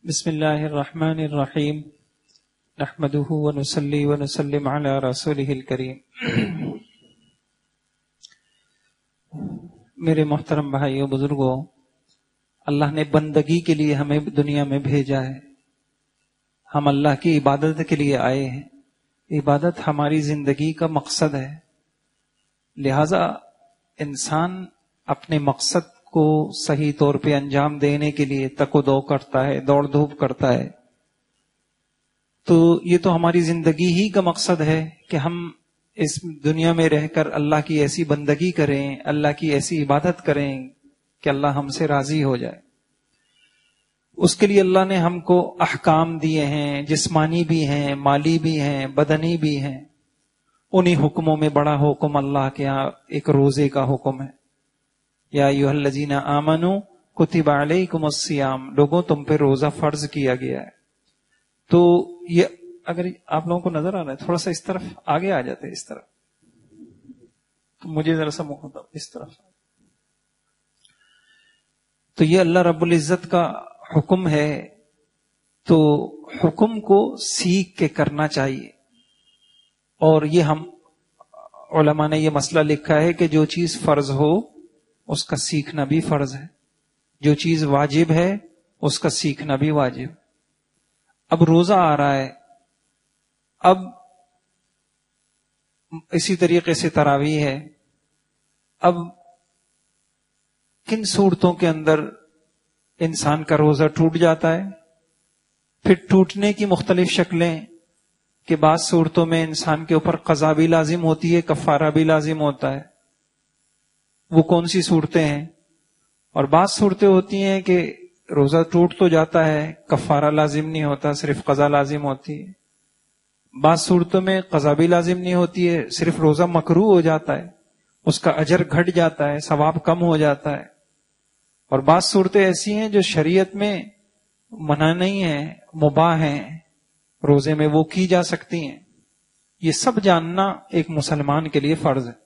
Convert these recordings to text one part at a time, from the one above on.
بسم اللہ الرحمن الرحیم نحمده ونصلی ونسلم علی رسولہ الکریم۔ میرے محترم بھائیوں بزرگوں، اللہ نے بندگی کے لیے ہمیں دنیا میں بھیجا ہے۔ ہم اللہ کی عبادت کے لیے آئے ہیں۔ عبادت ہماری زندگی کا مقصد ہے، لہذا انسان اپنے مقصد کو صحیح طور پہ انجام دینے کے لیے تک و دو کرتا ہے، دوڑ دھوپ کرتا ہے۔ تو یہ تو ہماری زندگی ہی کا مقصد ہے کہ ہم اس دنیا میں رہ کر اللہ کی ایسی بندگی کریں، اللہ کی ایسی عبادت کریں کہ اللہ ہم سے راضی ہو جائے۔ اس کے لیے اللہ نے ہم کو احکام دیے ہیں، جسمانی بھی ہیں، مالی بھی ہیں، بدنی بھی ہیں۔ انہی حکموں میں بڑا حکم اللہ کے یہاں ایک روزے کا حکم ہے۔ یا ایھا الذین آمنوا کتب علیکم الصیام، لوگوں تم پہ روزہ فرض کیا گیا ہے۔ تو یہ اگر آپ لوگوں کو نظر آ رہا ہے، تھوڑا سا اس طرف آگے آ جاتے، اس طرف تو مجھے ذرا سا اس طرف۔ تو یہ اللہ رب العزت کا حکم ہے، تو حکم کو سیکھ کے کرنا چاہیے۔ اور یہ ہم علماء نے یہ مسئلہ لکھا ہے کہ جو چیز فرض ہو اس کا سیکھنا بھی فرض ہے، جو چیز واجب ہے اس کا سیکھنا بھی واجب۔ اب روزہ آ رہا ہے، اب اسی طریقے سے تراویح ہے۔ اب کن صورتوں کے اندر انسان کا روزہ ٹوٹ جاتا ہے؟ پھر ٹوٹنے کی مختلف شکلیں کہ بعض صورتوں میں انسان کے اوپر قضا بھی لازم ہوتی ہے، کفارہ بھی لازم ہوتا ہے۔ وہ کون سی صورتیں ہیں؟ اور بعض صورتیں ہوتی ہیں کہ روزہ ٹوٹ تو جاتا ہے، کفارہ لازم نہیں ہوتا، صرف قضا لازم ہوتی ہے۔ بعض صورتوں میں قضا بھی لازم نہیں ہوتی ہے، صرف روزہ مکروہ ہو جاتا ہے، اس کا اجر گھٹ جاتا ہے، ثواب کم ہو جاتا ہے۔ اور بعض صورتیں ایسی ہیں جو شریعت میں منع نہیں ہیں، مباح ہیں، روزے میں وہ کی جا سکتی ہیں۔ یہ سب جاننا ایک مسلمان کے لیے فرض ہے۔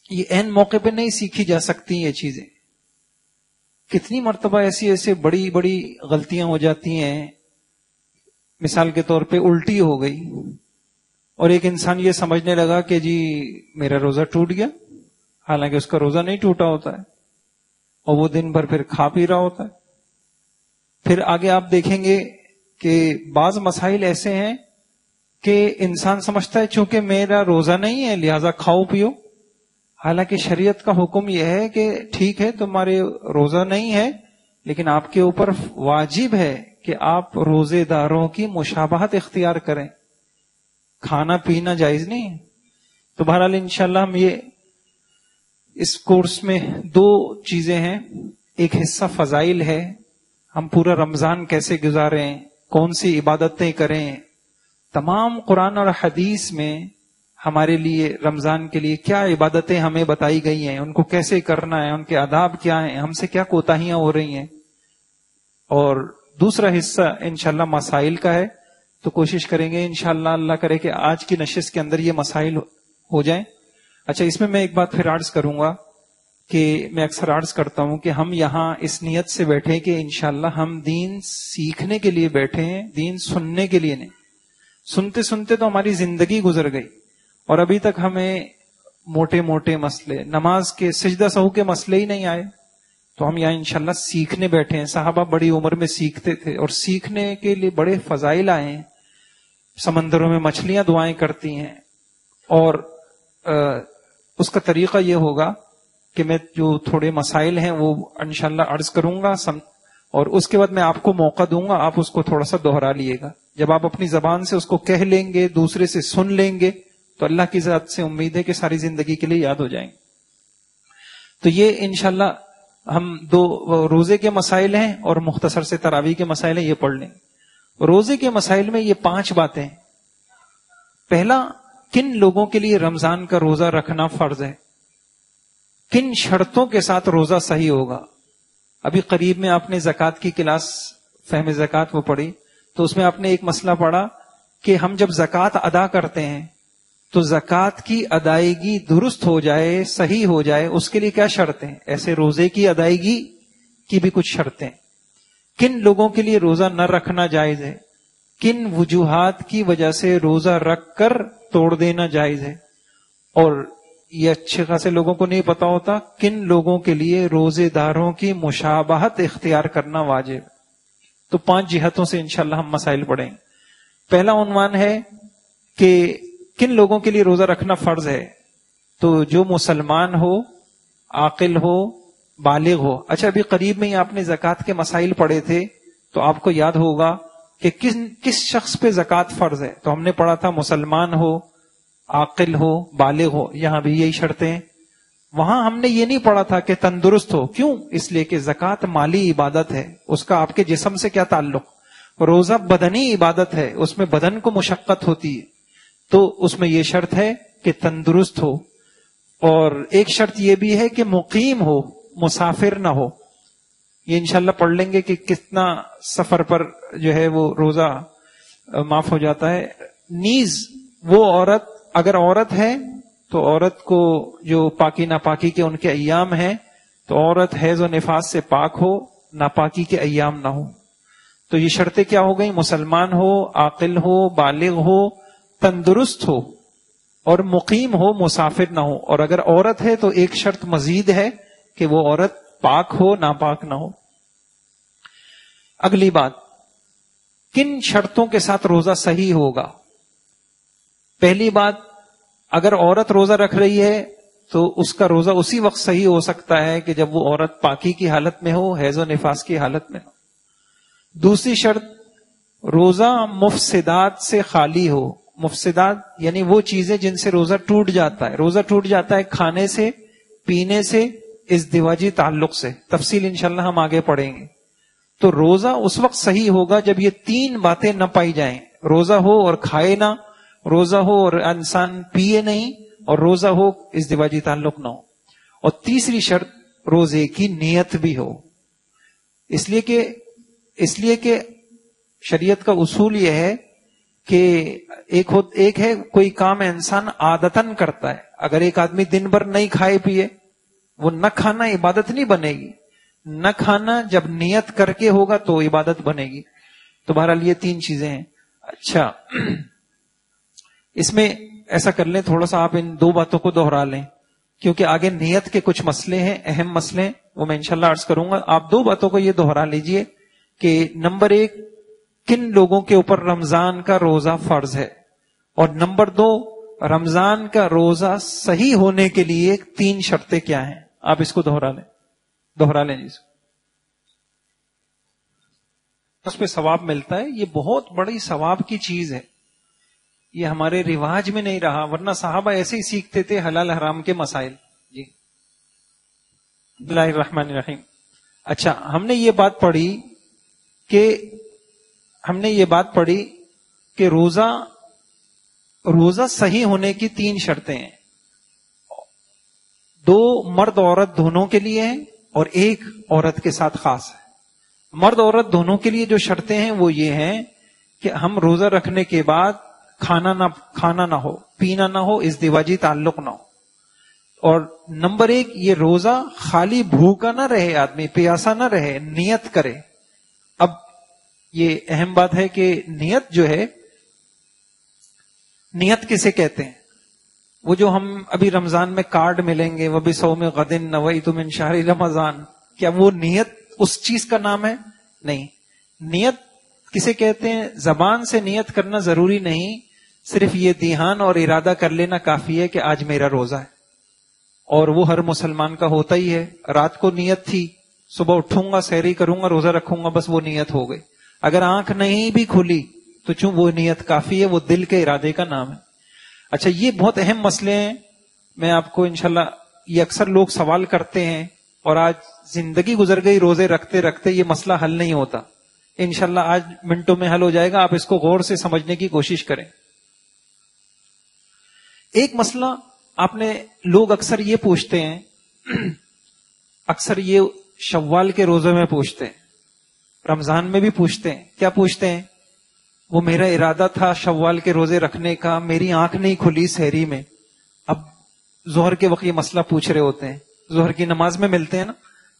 یہ عین موقع پہ نہیں سیکھی جا سکتی یہ چیزیں۔ کتنی مرتبہ ایسی بڑی بڑی غلطیاں ہو جاتی ہیں، مثال کے طور پہ الٹی ہو گئی اور ایک انسان یہ سمجھنے لگا کہ جی میرا روزہ ٹوٹ گیا، حالانکہ اس کا روزہ نہیں ٹوٹا ہوتا ہے، اور وہ دن بھر پھر کھا پی رہا ہوتا ہے۔ پھر آگے آپ دیکھیں گے کہ بعض مسائل ایسے ہیں کہ انسان سمجھتا ہے چونکہ میرا روزہ نہیں ہے لہذا کھاؤ پیو، حالانکہ شریعت کا حکم یہ ہے کہ ٹھیک ہے تمہارے روزہ نہیں ہے لیکن آپ کے اوپر واجب ہے کہ آپ روزے داروں کی مشابہت اختیار کریں، کھانا پینا جائز نہیں ہے۔ تو بہرحال انشاءاللہ ہم یہ اس کورس میں دو چیزیں ہیں، ایک حصہ فضائل ہے، ہم پورا رمضان کیسے گزاریں، کون سی عبادتیں کریں، تمام قرآن اور حدیث میں ہمارے لیے رمضان کے لیے کیا عبادتیں ہمیں بتائی گئی ہیں، ان کو کیسے کرنا ہے، ان کے آداب کیا ہیں، ہم سے کیا کوتاہیاں ہو رہی ہیں۔ اور دوسرا حصہ انشاءاللہ مسائل کا ہے، تو کوشش کریں گے انشاءاللہ، اللہ کرے کہ آج کی نشست کے اندر یہ مسائل ہو جائیں۔ اچھا، اس میں میں ایک بات پھر عرض کروں گا کہ میں اکثر عرض کرتا ہوں کہ ہم یہاں اس نیت سے بیٹھے کہ انشاءاللہ ہم دین سیکھنے کے لیے بیٹھے ہیں، دین سننے کے لیے نہیں۔ سنتے سنتے تو ہماری زندگی گزر گئی اور ابھی تک ہمیں موٹے موٹے مسئلے، نماز کے سجدہ سہو کے مسئلے ہی نہیں آئے، تو ہم یہاں انشاءاللہ سیکھنے بیٹھے ہیں۔ صحابہ بڑی عمر میں سیکھتے تھے اور سیکھنے کے لیے بڑے فضائل آئے ہیں۔ سمندروں میں مچھلیاں دعائیں کرتی ہیں، اور اس کا طریقہ یہ ہوگا کہ میں جو تھوڑے مسائل ہیں وہ انشاءاللہ عرض کروں گا، اور اس کے بعد میں آپ کو موقع دوں گا، آپ اس کو تھوڑا سا دوہرا لیے گا۔ جب آپ اپنی زبان سے اس کو کہہ لیں گے، دوسرے سے سن لیں گے، تو اللہ کی ذات سے امید ہے کہ ساری زندگی کے لیے یاد ہو جائیں گے۔ تو یہ انشاءاللہ ہم دو روزے کے مسائل ہیں اور مختصر سے تراویح کے مسائل ہیں، یہ پڑھ لیں۔ روزے کے مسائل میں یہ 5 باتیں۔ پہلا، کن لوگوں کے لیے رمضان کا روزہ رکھنا فرض ہے، کن شرطوں کے ساتھ روزہ صحیح ہوگا۔ ابھی قریب میں آپ نے زکوٰۃ کی کلاس فہم زکوٰۃ وہ پڑھی، تو اس میں آپ نے ایک مسئلہ پڑھا کہ ہم جب زکوٰۃ ادا کرتے ہیں تو زکوٰۃ کی ادائیگی درست ہو جائے، صحیح ہو جائے، اس کے لیے کیا شرطیں؟ ایسے روزے کی ادائیگی کی بھی کچھ شرطیں۔ کن لوگوں کے لیے روزہ نہ رکھنا جائز ہے، کن وجوہات کی وجہ سے روزہ رکھ کر توڑ دینا جائز ہے، اور یہ اچھے خاصے لوگوں کو نہیں پتا ہوتا کن لوگوں کے لیے روزے داروں کی مشابہت اختیار کرنا واجب۔ تو 5 جہتوں سے انشاءاللہ ہم مسائل پڑھیں گے۔ پہلا عنوان ہے کہ کن لوگوں کے لیے روزہ رکھنا فرض ہے، تو جو مسلمان ہو، عاقل ہو، بالغ ہو۔ اچھا، ابھی قریب میں ہی آپ نے زکوٰۃ کے مسائل پڑھے تھے، تو آپ کو یاد ہوگا کہ کس شخص پہ زکوٰۃ فرض ہے۔ تو ہم نے پڑھا تھا مسلمان ہو، عاقل ہو، بالغ ہو، یہاں بھی یہی شرطیں ہیں۔ وہاں ہم نے یہ نہیں پڑھا تھا کہ تندرست ہو، کیوں؟ اس لیے کہ زکوٰۃ مالی عبادت ہے، اس کا آپ کے جسم سے کیا تعلق؟ روزہ بدنی عبادت ہے، اس میں بدن کو مشقت ہوتی ہے، تو اس میں یہ شرط ہے کہ تندرست ہو، اور ایک شرط یہ بھی ہے کہ مقیم ہو، مسافر نہ ہو۔ یہ انشاءاللہ پڑھ لیں گے کہ کتنا سفر پر جو ہے وہ روزہ معاف ہو جاتا ہے۔ نیز وہ عورت، اگر عورت ہے تو عورت کو جو پاکی ناپاکی کے ان کے ایام ہیں، تو عورت حیض و نفاس سے پاک ہو، ناپاکی کے ایام نہ ہو۔ تو یہ شرطیں کیا ہو گئی؟ مسلمان ہو، عاقل ہو، بالغ ہو، تندرست ہو، اور مقیم ہو، مسافر نہ ہو۔ اور اگر عورت ہے تو ایک شرط مزید ہے کہ وہ عورت پاک ہو، ناپاک نہ ہو۔ اگلی بات، کن شرطوں کے ساتھ روزہ صحیح ہوگا؟ پہلی بات، اگر عورت روزہ رکھ رہی ہے تو اس کا روزہ اسی وقت صحیح ہو سکتا ہے کہ جب وہ عورت پاکی کی حالت میں ہو، حیض و نفاس کی حالت میں ہو۔ دوسری شرط، روزہ مفسدات سے خالی ہو۔ مفسدات یعنی وہ چیزیں جن سے روزہ ٹوٹ جاتا ہے۔ روزہ ٹوٹ جاتا ہے کھانے سے، پینے سے، ازدواجی تعلق سے۔ تفصیل انشاءاللہ ہم آگے پڑھیں گے۔ تو روزہ اس وقت صحیح ہوگا جب یہ 3 باتیں نہ پائی جائیں، روزہ ہو اور کھائے نہ، روزہ ہو اور انسان پیے نہیں، اور روزہ ہو ازدواجی تعلق نہ ہو۔ اور تیسری شرط، روزے کی نیت بھی ہو۔ اس لیے کہ شریعت کا اصول یہ ہے کہ ایک ہے کوئی کام انسان عادتاً کرتا ہے۔ اگر ایک آدمی دن بھر نہیں کھائے پیے، وہ نہ کھانا عبادت نہیں بنے گی، نہ کھانا جب نیت کر کے ہوگا تو عبادت بنے گی۔ تو بہرحال یہ 3 چیزیں ہیں۔ اچھا، اس میں ایسا کر لیں، تھوڑا سا آپ ان 2 باتوں کو دوہرا لیں، کیونکہ آگے نیت کے کچھ مسئلے ہیں، اہم مسئلے ہیں، وہ میں انشاءاللہ عرض کروں گا۔ آپ 2 باتوں کو یہ دوہرا لیجئے کہ نمبر 1، کن لوگوں کے اوپر رمضان کا روزہ فرض ہے، اور نمبر 2، رمضان کا روزہ صحیح ہونے کے لیے 3 شرطیں کیا ہیں۔ آپ اس کو دوہرا لیں جی، اس پہ ثواب ملتا ہے۔ یہ بہت بڑی ثواب کی چیز ہے، یہ ہمارے رواج میں نہیں رہا، ورنہ صحابہ ایسے ہی سیکھتے تھے حلال حرام کے مسائل۔ جی، بسم اللہ الرحمن الرحیم۔ اچھا، ہم نے یہ بات پڑھی کہ روزہ صحیح ہونے کی 3 شرطیں ہیں، 2 مرد عورت دونوں کے لیے ہیں اور 1 عورت کے ساتھ خاص ہے۔ مرد عورت دونوں کے لیے جو شرطیں ہیں وہ یہ ہیں کہ ہم روزہ رکھنے کے بعد کھانا نہ ہو، پینا نہ ہو، ازدواجی تعلق نہ ہو، اور نمبر 1، یہ روزہ خالی بھوکا نہ رہے، آدمی پیاسا نہ رہے، نیت کرے۔ اب یہ اہم بات ہے کہ نیت جو ہے، نیت کسے کہتے ہیں؟ وہ جو ہم ابھی رمضان میں کارڈ ملیں گے، وَبِصَوْمِ غَدٍ نَوَيْتُ مِنْ شَهْرِ رمضان، کیا وہ نیت اس چیز کا نام ہے؟ نہیں۔ نیت کسے کہتے ہیں؟ زبان سے نیت کرنا ضروری نہیں، صرف یہ دھیان اور ارادہ کر لینا کافی ہے کہ آج میرا روزہ ہے، اور وہ ہر مسلمان کا ہوتا ہی ہے۔ رات کو نیت تھی، صبح اٹھوں گا، سحری کروں گا، روزہ رکھوں گا، بس وہ نیت ہو گئی۔ اگر آنکھ نہیں بھی کھلی تو چون وہ نیت کافی ہے، وہ دل کے ارادے کا نام ہے۔ اچھا، یہ بہت اہم مسئلے ہیں، میں آپ کو انشاءاللہ، یہ اکثر لوگ سوال کرتے ہیں، اور آج زندگی گزر گئی روزے رکھتے رکھتے یہ مسئلہ حل نہیں ہوتا۔ انشاءاللہ آج منٹوں میں حل ہو جائے گا، آپ اس کو غور سے سمجھنے کی کوشش کریں۔ ایک مسئلہ لوگ اکثر یہ پوچھتے ہیں، اکثر یہ شوال کے روزے میں پوچھتے ہیں، رمضان میں بھی پوچھتے ہیں۔ کیا پوچھتے ہیں؟ وہ میرا ارادہ تھا شوال کے روزے رکھنے کا، میری آنکھ نہیں کھلی سحری میں۔ اب ظہر کے وقت یہ مسئلہ پوچھ رہے ہوتے ہیں، ظہر کی نماز میں ملتے ہیں نا،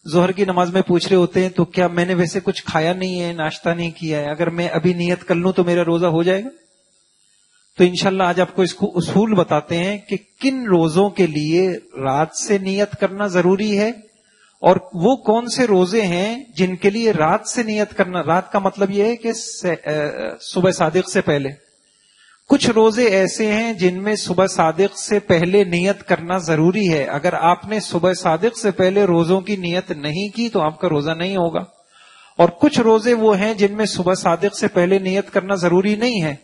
ظہر کی نماز میں پوچھ رہے ہوتے ہیں تو کیا میں نے ویسے کچھ کھایا نہیں ہے، ناشتہ نہیں کیا ہے، اگر میں ابھی نیت کر لوں تو میرا روزہ ہو جائے گا؟ تو انشاءاللہ آج آپ کو اس کو اصول بتاتے ہیں کہ کن روزوں کے لیے رات سے نیت کرنا ضروری ہے، اور وہ کون سے روزے ہیں جن کے لیے رات سے نیت کرنا، رات کا مطلب یہ ہے کہ صبح صادق سے پہلے. کچھ روزے ایسے ہیں جن میں صبح صادق سے پہلے نیت کرنا ضروری ہے. اگر آپ نے صبح صادق سے پہلے روزوں کی نیت نہیں کی تو آپ کا روزہ نہیں ہوگا. اور کچھ روزے وہ ہیں جن میں صبح صادق سے پہلے نیت کرنا ضروری نہیں ہے،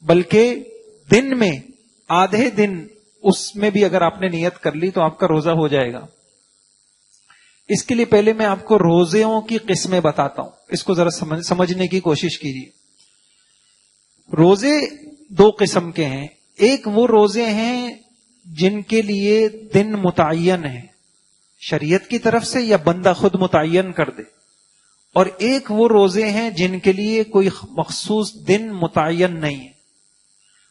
بلکہ دن میں آدھے دن اس میں بھی اگر آپ نے نیت کر لی تو آپ کا روزہ ہو جائے گا. اس کے لیے پہلے میں آپ کو روزوں کی قسمیں بتاتا ہوں، اس کو ذرا سمجھنے کی کوشش کیجیے. روزے دو قسم کے ہیں. ایک وہ روزے ہیں جن کے لیے دن متعین ہے شریعت کی طرف سے یا بندہ خود متعین کر دے، اور ایک وہ روزے ہیں جن کے لیے کوئی مخصوص دن متعین نہیں ہے.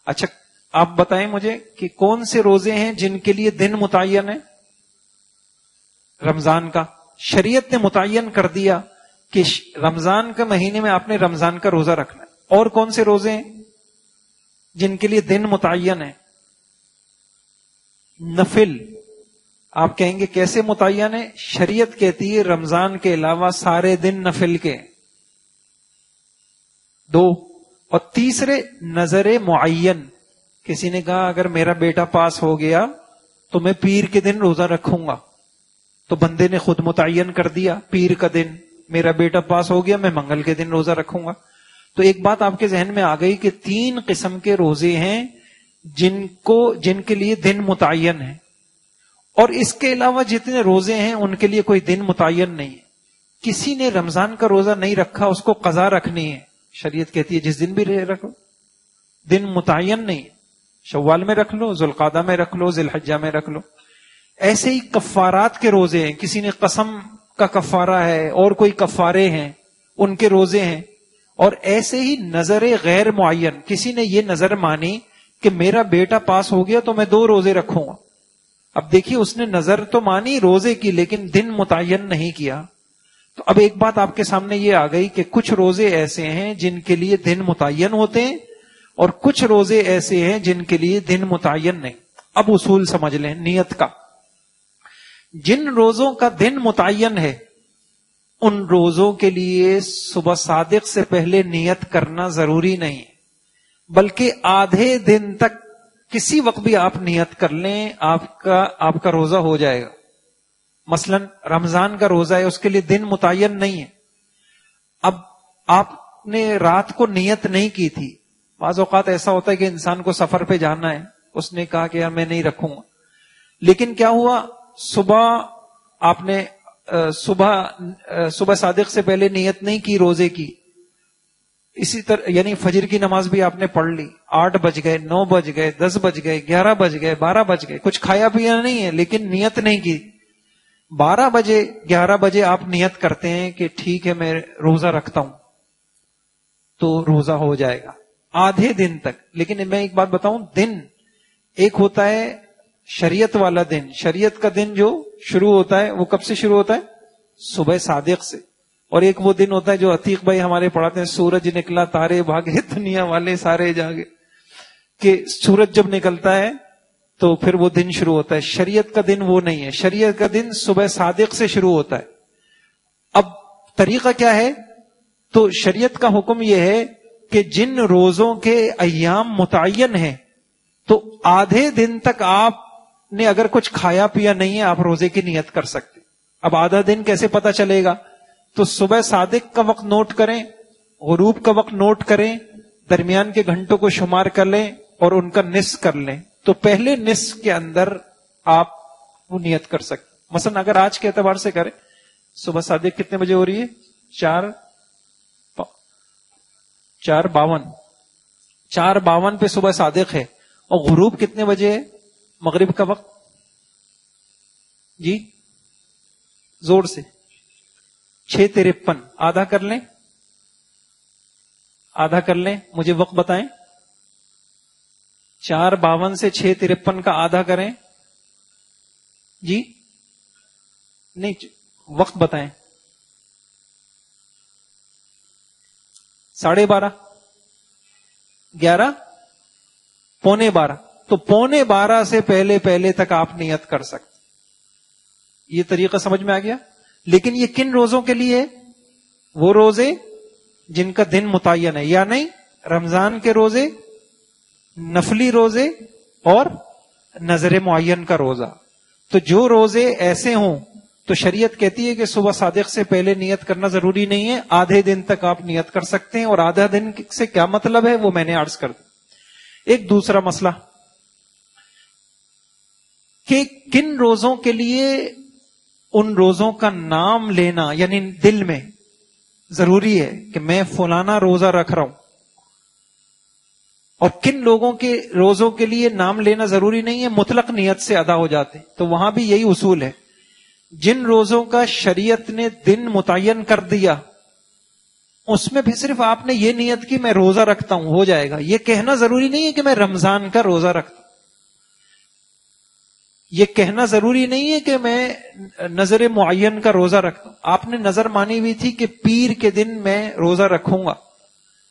اچھا آپ بتائیں مجھے کہ کون سے روزے ہیں جن کے لیے دن متعین ہے؟ رمضان کا شریعت نے متعین کر دیا کہ رمضان کے مہینے میں آپ نے رمضان کا روزہ رکھنا ہے. اور کون سے روزے ہیں جن کے لیے دن متعین ہے؟ نفل. آپ کہیں گے کیسے متعین ہے؟ شریعت کہتی ہے رمضان کے علاوہ سارے دن نفل کے. دو. اور تیسرے نظر معین. کسی نے کہا اگر میرا بیٹا پاس ہو گیا تو میں پیر کے دن روزہ رکھوں گا، تو بندے نے خود متعین کر دیا پیر کا دن، میرا بیٹا پاس ہو گیا میں منگل کے دن روزہ رکھوں گا. تو ایک بات آپ کے ذہن میں آ گئی کہ 3 قسم کے روزے ہیں جن کے لیے دن متعین ہے، اور اس کے علاوہ جتنے روزے ہیں ان کے لیے کوئی دن متعین نہیں ہے. کسی نے رمضان کا روزہ نہیں رکھا، اس کو قضا رکھنی ہے. شریعت کہتی ہے جس دن بھی رکھو، دن متعین نہیں ہے. شوال میں رکھ لو، ذوالقعدہ میں رکھ لو، ذی الحجہ میں رکھ لو. ایسے ہی کفارات کے روزے ہیں. کسی نے قسم کا کفارہ ہے اور کوئی کفارے ہیں ان کے روزے ہیں. اور ایسے ہی نظر غیر معین. کسی نے یہ نظر مانی کہ میرا بیٹا پاس ہو گیا تو میں 2 روزے رکھوں گا. اب دیکھیے اس نے نظر تو مانی روزے کی لیکن دن متعین نہیں کیا. تو اب ایک بات آپ کے سامنے یہ آ گئی کہ کچھ روزے ایسے ہیں جن کے لیے دن متعین ہوتے ہیں اور کچھ روزے ایسے ہیں جن کے لیے دن متعین نہیں. اب اصول سمجھ لیں نیت کا. جن روزوں کا دن متعین ہے ان روزوں کے لیے صبح صادق سے پہلے نیت کرنا ضروری نہیں ہے، بلکہ آدھے دن تک کسی وقت بھی آپ نیت کر لیں آپ کا روزہ ہو جائے گا. مثلا رمضان کا روزہ ہے، اس کے لیے دن متعین نہیں ہے. اب آپ نے رات کو نیت نہیں کی تھی. بعض اوقات ایسا ہوتا ہے کہ انسان کو سفر پہ جانا ہے، اس نے کہا کہ یار میں نہیں رکھوں گا، لیکن کیا ہوا صبح آپ نے صبح صادق سے پہلے نیت نہیں کی روزے کی. اسی طرح یعنی فجر کی نماز بھی آپ نے پڑھ لی، 8 بج گئے، 9 بج گئے، 10 بج گئے، 11 بج گئے، 12 بج گئے، کچھ کھایا پیا نہیں ہے لیکن نیت نہیں کی. 12 بجے 11 بجے آپ نیت کرتے ہیں کہ ٹھیک ہے میں روزہ رکھتا ہوں تو روزہ ہو جائے گا آدھے دن تک. لیکن میں ایک بات بتاؤں، دن ایک ہوتا ہے شریعت والا دن. شریعت کا دن جو شروع ہوتا ہے وہ کب سے شروع ہوتا ہے؟ صبح صادق سے. اور ایک وہ دن ہوتا ہے جو عتیق بھائی ہمارے پڑھاتے ہیں، سورج نکلا تارے بھاگے دنیا والے سارے جاگے، کہ سورج جب نکلتا ہے تو پھر وہ دن شروع ہوتا ہے. شریعت کا دن وہ نہیں ہے. شریعت کا دن صبح صادق سے شروع ہوتا ہے. اب طریقہ کیا ہے؟ تو شریعت کا حکم یہ ہے کہ جن روزوں کے ایام متعین ہیں تو آدھے دن تک آپ نے اگر کچھ کھایا پیا نہیں ہے آپ روزے کی نیت کر سکتے. اب آدھا دن کیسے پتا چلے گا؟ تو صبح صادق کا وقت نوٹ کریں، غروب کا وقت نوٹ کریں، درمیان کے گھنٹوں کو شمار کر لیں اور ان کا نصف کر لیں. تو پہلے نصف کے اندر آپ وہ نیت کر سکتے. مثلا اگر آج کے اعتبار سے کریں، صبح صادق کتنے بجے ہو رہی ہے؟ 4:52. 4:52 پہ صبح صادق ہے. اور غروب کتنے بجے ہے؟ مغرب کا وقت. جی زور سے 6:53. آدھا کر لیں، آدھا کر لیں، مجھے وقت بتائیں. 4:52 سے 6:53 کا آدھا کریں. جی نہیں وقت بتائیں. 12:30 11 11:45. تو 11:45 سے پہلے تک آپ نیت کر سکتے. یہ طریقہ سمجھ میں آ گیا. لیکن یہ کن روزوں کے لیے؟ وہ روزے جن کا دن متعین ہے، یا نہیں رمضان کے روزے، نفلی روزے اور نظر معین کا روزہ. تو جو روزے ایسے ہوں تو شریعت کہتی ہے کہ صبح صادق سے پہلے نیت کرنا ضروری نہیں ہے، آدھے دن تک آپ نیت کر سکتے ہیں. اور آدھا دن سے کیا مطلب ہے وہ میں نے عرض کر دیا. ایک دوسرا مسئلہ کہ کن روزوں کے لیے ان روزوں کا نام لینا یعنی دل میں ضروری ہے کہ میں فلانا روزہ رکھ رہا ہوں، اور کن لوگوں کے روزوں کے لیے نام لینا ضروری نہیں ہے، مطلق نیت سے ادا ہو جاتے. تو وہاں بھی یہی اصول ہے. جن روزوں کا شریعت نے دن متعین کر دیا اس میں بھی صرف آپ نے یہ نیت کی میں روزہ رکھتا ہوں، ہو جائے گا. یہ کہنا ضروری نہیں ہے کہ میں رمضان کا روزہ رکھتا ہوں. یہ کہنا ضروری نہیں ہے کہ میں نظر معین کا روزہ رکھتا ہوں. آپ نے نظر مانی ہوئی تھی کہ پیر کے دن میں روزہ رکھوں گا،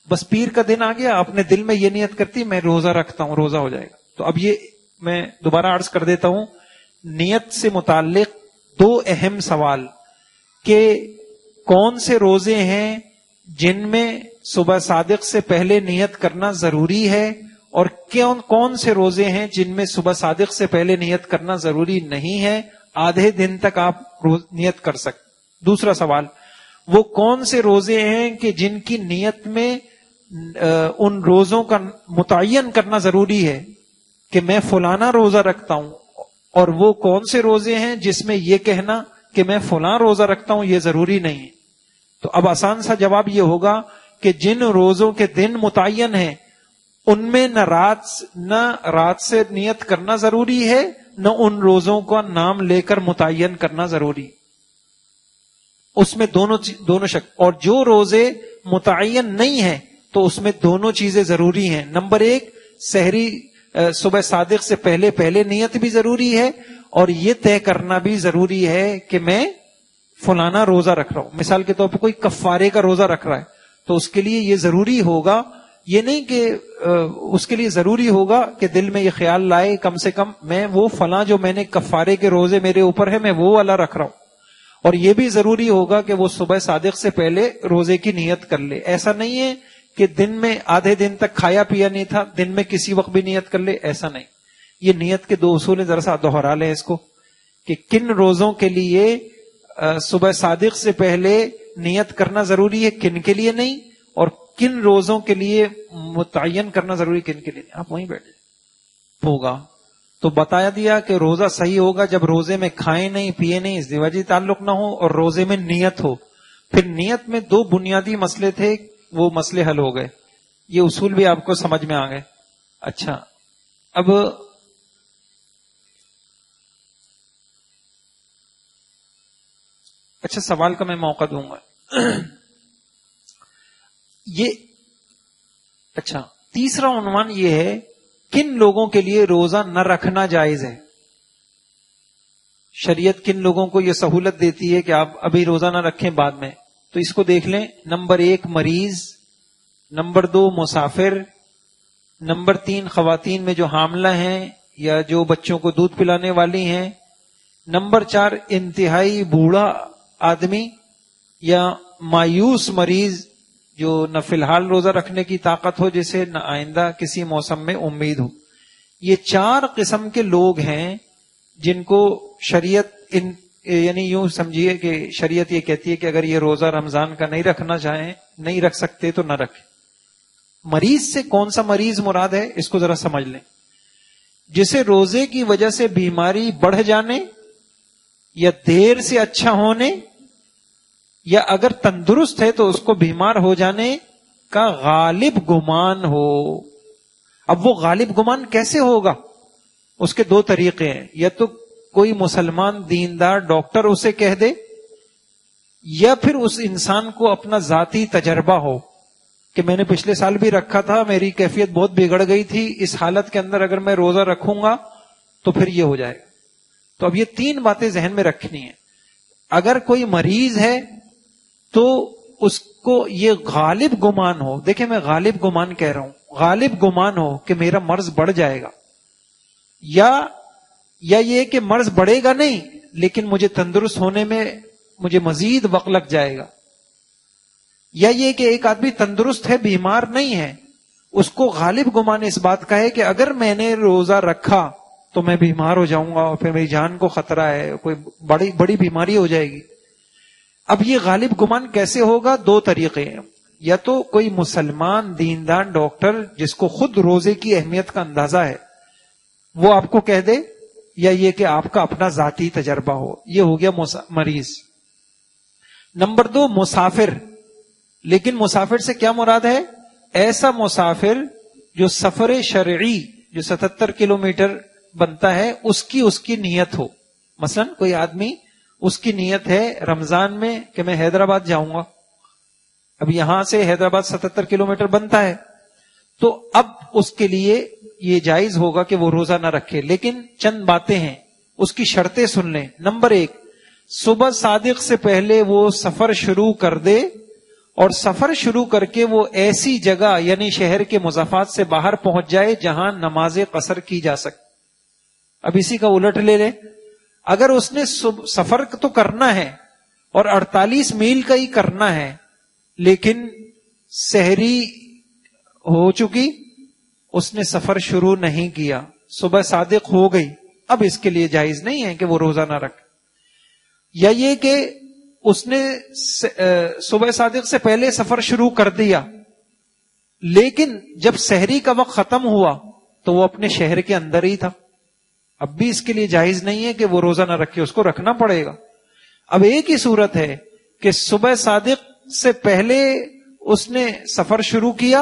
بس پیر کا دن آ گیا، آپ نے دل میں یہ نیت کرتی میں روزہ رکھتا ہوں، روزہ ہو جائے گا. تو اب یہ میں دوبارہ عرض کر دیتا ہوں، نیت سے متعلق دو اہم سوال کہ کون سے روزے ہیں جن میں صبح صادق سے پہلے نیت کرنا ضروری ہے، اور کون سے روزے ہیں جن میں صبح صادق سے پہلے نیت کرنا ضروری نہیں ہے، آدھے دن تک آپ نیت کر سکتے. دوسرا سوال، وہ کون سے روزے ہیں کہ جن کی نیت میں ان روزوں کا متعین کرنا ضروری ہے کہ میں فلانا روزہ رکھتا ہوں، اور وہ کون سے روزے ہیں جس میں یہ کہنا کہ میں فلاں روزہ رکھتا ہوں یہ ضروری نہیں ہے. تو اب آسان سا جواب یہ ہوگا کہ جن روزوں کے دن متعین ہیں ان میں نہ رات سے نیت کرنا ضروری ہے، نہ ان روزوں کا نام لے کر متعین کرنا ضروری. اس میں دونوں شک. اور جو روزے متعین نہیں ہیں تو اس میں دونوں چیزیں ضروری ہیں. نمبر 1 سحری صبح صادق سے پہلے نیت بھی ضروری ہے، اور یہ طے کرنا بھی ضروری ہے کہ میں فلانا روزہ رکھ رہا ہوں. مثال کے طور پر کوئی کفارے کا روزہ رکھ رہا ہے تو اس کے لیے یہ ضروری ہوگا، یہ نہیں کہ اس کے لیے ضروری ہوگا کہ دل میں یہ خیال لائے کم سے کم میں وہ فلاں جو میں نے کفارے کے روزے میرے اوپر ہے میں وہ والا رکھ رہا ہوں. اور یہ بھی ضروری ہوگا کہ وہ صبح صادق سے پہلے روزے کی نیت کر لے. ایسا نہیں ہے کہ دن میں آدھے دن تک کھایا پیا نہیں تھا، دن میں کسی وقت بھی نیت کر لے، ایسا نہیں. یہ نیت کے 2 اصول ہیں، ذرا سا دوہرا لیں اس کو کہ کن روزوں کے لیے صبح صادق سے پہلے نیت کرنا ضروری ہے، کن کے لیے نہیں، اور کن روزوں کے لیے متعین کرنا ضروری، کن کے لیے نہیں. آپ وہیں بیٹھے ہوگا تو بتایا دیا کہ روزہ صحیح ہوگا جب روزے میں کھائیں نہیں پیے نہیں، ازدواجی تعلق نہ ہو، اور روزے میں نیت ہو. پھر نیت میں 2 بنیادی مسئلے تھے، وہ مسئلے حل ہو گئے. یہ اصول بھی آپ کو سمجھ میں آ گئے. اچھا اب سوال کا میں موقع دوں گا. یہ اچھا تیسرا عنوان یہ ہے کن لوگوں کے لیے روزہ نہ رکھنا جائز ہے. شریعت کن لوگوں کو یہ سہولت دیتی ہے کہ آپ ابھی روزہ نہ رکھیں بعد میں. تو اس کو دیکھ لیں. نمبر 1 مریض، نمبر 2 مسافر، نمبر 3 خواتین میں جو حاملہ ہیں یا جو بچوں کو دودھ پلانے والی ہیں، نمبر 4 انتہائی بوڑھا آدمی یا مایوس مریض جو نہ فی الحال روزہ رکھنے کی طاقت ہو جسے نہ آئندہ کسی موسم میں امید ہو. یہ 4 قسم کے لوگ ہیں جن کو شریعت یعنی یوں سمجھیے کہ شریعت یہ کہتی ہے کہ اگر یہ روزہ رمضان کا نہیں رکھنا چاہیں، نہیں رکھ سکتے تو نہ رکھیں. مریض سے کون سا مریض مراد ہے اس کو ذرا سمجھ لیں. جسے روزے کی وجہ سے بیماری بڑھ جانے یا دیر سے اچھا ہونے یا اگر تندرست ہے تو اس کو بیمار ہو جانے کا غالب گمان ہو. اب وہ غالب گمان کیسے ہوگا؟ اس کے 2 طریقے ہیں. یا تو کوئی مسلمان دیندار ڈاکٹر اسے کہہ دے، یا پھر اس انسان کو اپنا ذاتی تجربہ ہو کہ میں نے پچھلے سال بھی رکھا تھا، میری کیفیت بہت بگڑ گئی تھی، اس حالت کے اندر اگر میں روزہ رکھوں گا تو پھر یہ ہو جائے گا. تو اب یہ 3 باتیں ذہن میں رکھنی ہیں. اگر کوئی مریض ہے تو اس کو یہ غالب گمان ہو، دیکھیں میں غالب گمان کہہ رہا ہوں، غالب گمان ہو کہ میرا مرض بڑھ جائے گا، یا یہ کہ مرض بڑھے گا نہیں لیکن مجھے تندرست ہونے میں مجھے مزید وقت لگ جائے گا، یا یہ کہ ایک آدمی تندرست ہے بیمار نہیں ہے، اس کو غالب گمان اس بات کا ہے کہ اگر میں نے روزہ رکھا تو میں بیمار ہو جاؤں گا اور پھر میری جان کو خطرہ ہے، کوئی بڑی بیماری ہو جائے گی۔ اب یہ غالب گمان کیسے ہوگا؟ دو طریقے ہیں، یا تو کوئی مسلمان دیندار ڈاکٹر جس کو خود روزے کی اہمیت کا اندازہ ہے وہ آپ کو کہہ دے، یا یہ کہ آپ کا اپنا ذاتی تجربہ ہو، یہ ہو گیا مریض۔ نمبر 2 مسافر، لیکن مسافر سے کیا مراد ہے؟ ایسا مسافر جو سفر شرعی جو 77 کلومیٹر بنتا ہے اس کی نیت ہو۔ مثلا کوئی آدمی اس کی نیت ہے رمضان میں کہ میں حیدرآباد جاؤں گا، اب یہاں سے حیدرآباد 77 کلومیٹر بنتا ہے، تو اب اس کے لیے یہ جائز ہوگا کہ وہ روزہ نہ رکھے، لیکن چند باتیں ہیں، اس کی شرطیں سن لیں۔ نمبر 1، صبح صادق سے پہلے وہ سفر شروع کر دے، اور سفر شروع کر کے وہ ایسی جگہ یعنی شہر کے مضافات سے باہر پہنچ جائے جہاں نماز قصر کی جا سکے۔ اب اسی کا الٹ لے لیں، اگر اس نے سفر تو کرنا ہے اور 48 میل کا ہی کرنا ہے لیکن سحری ہو چکی، اس نے سفر شروع نہیں کیا، صبح صادق ہو گئی، اب اس کے لیے جائز نہیں ہے کہ وہ روزہ نہ رکھے۔ یا یہ کہ اس نے صبح صادق سے پہلے سفر شروع کر دیا لیکن جب سحری کا وقت ختم ہوا تو وہ اپنے شہر کے اندر ہی تھا، اب بھی اس کے لیے جائز نہیں ہے کہ وہ روزہ نہ رکھے، اس کو رکھنا پڑے گا۔ اب ایک ہی صورت ہے کہ صبح صادق سے پہلے اس نے سفر شروع کیا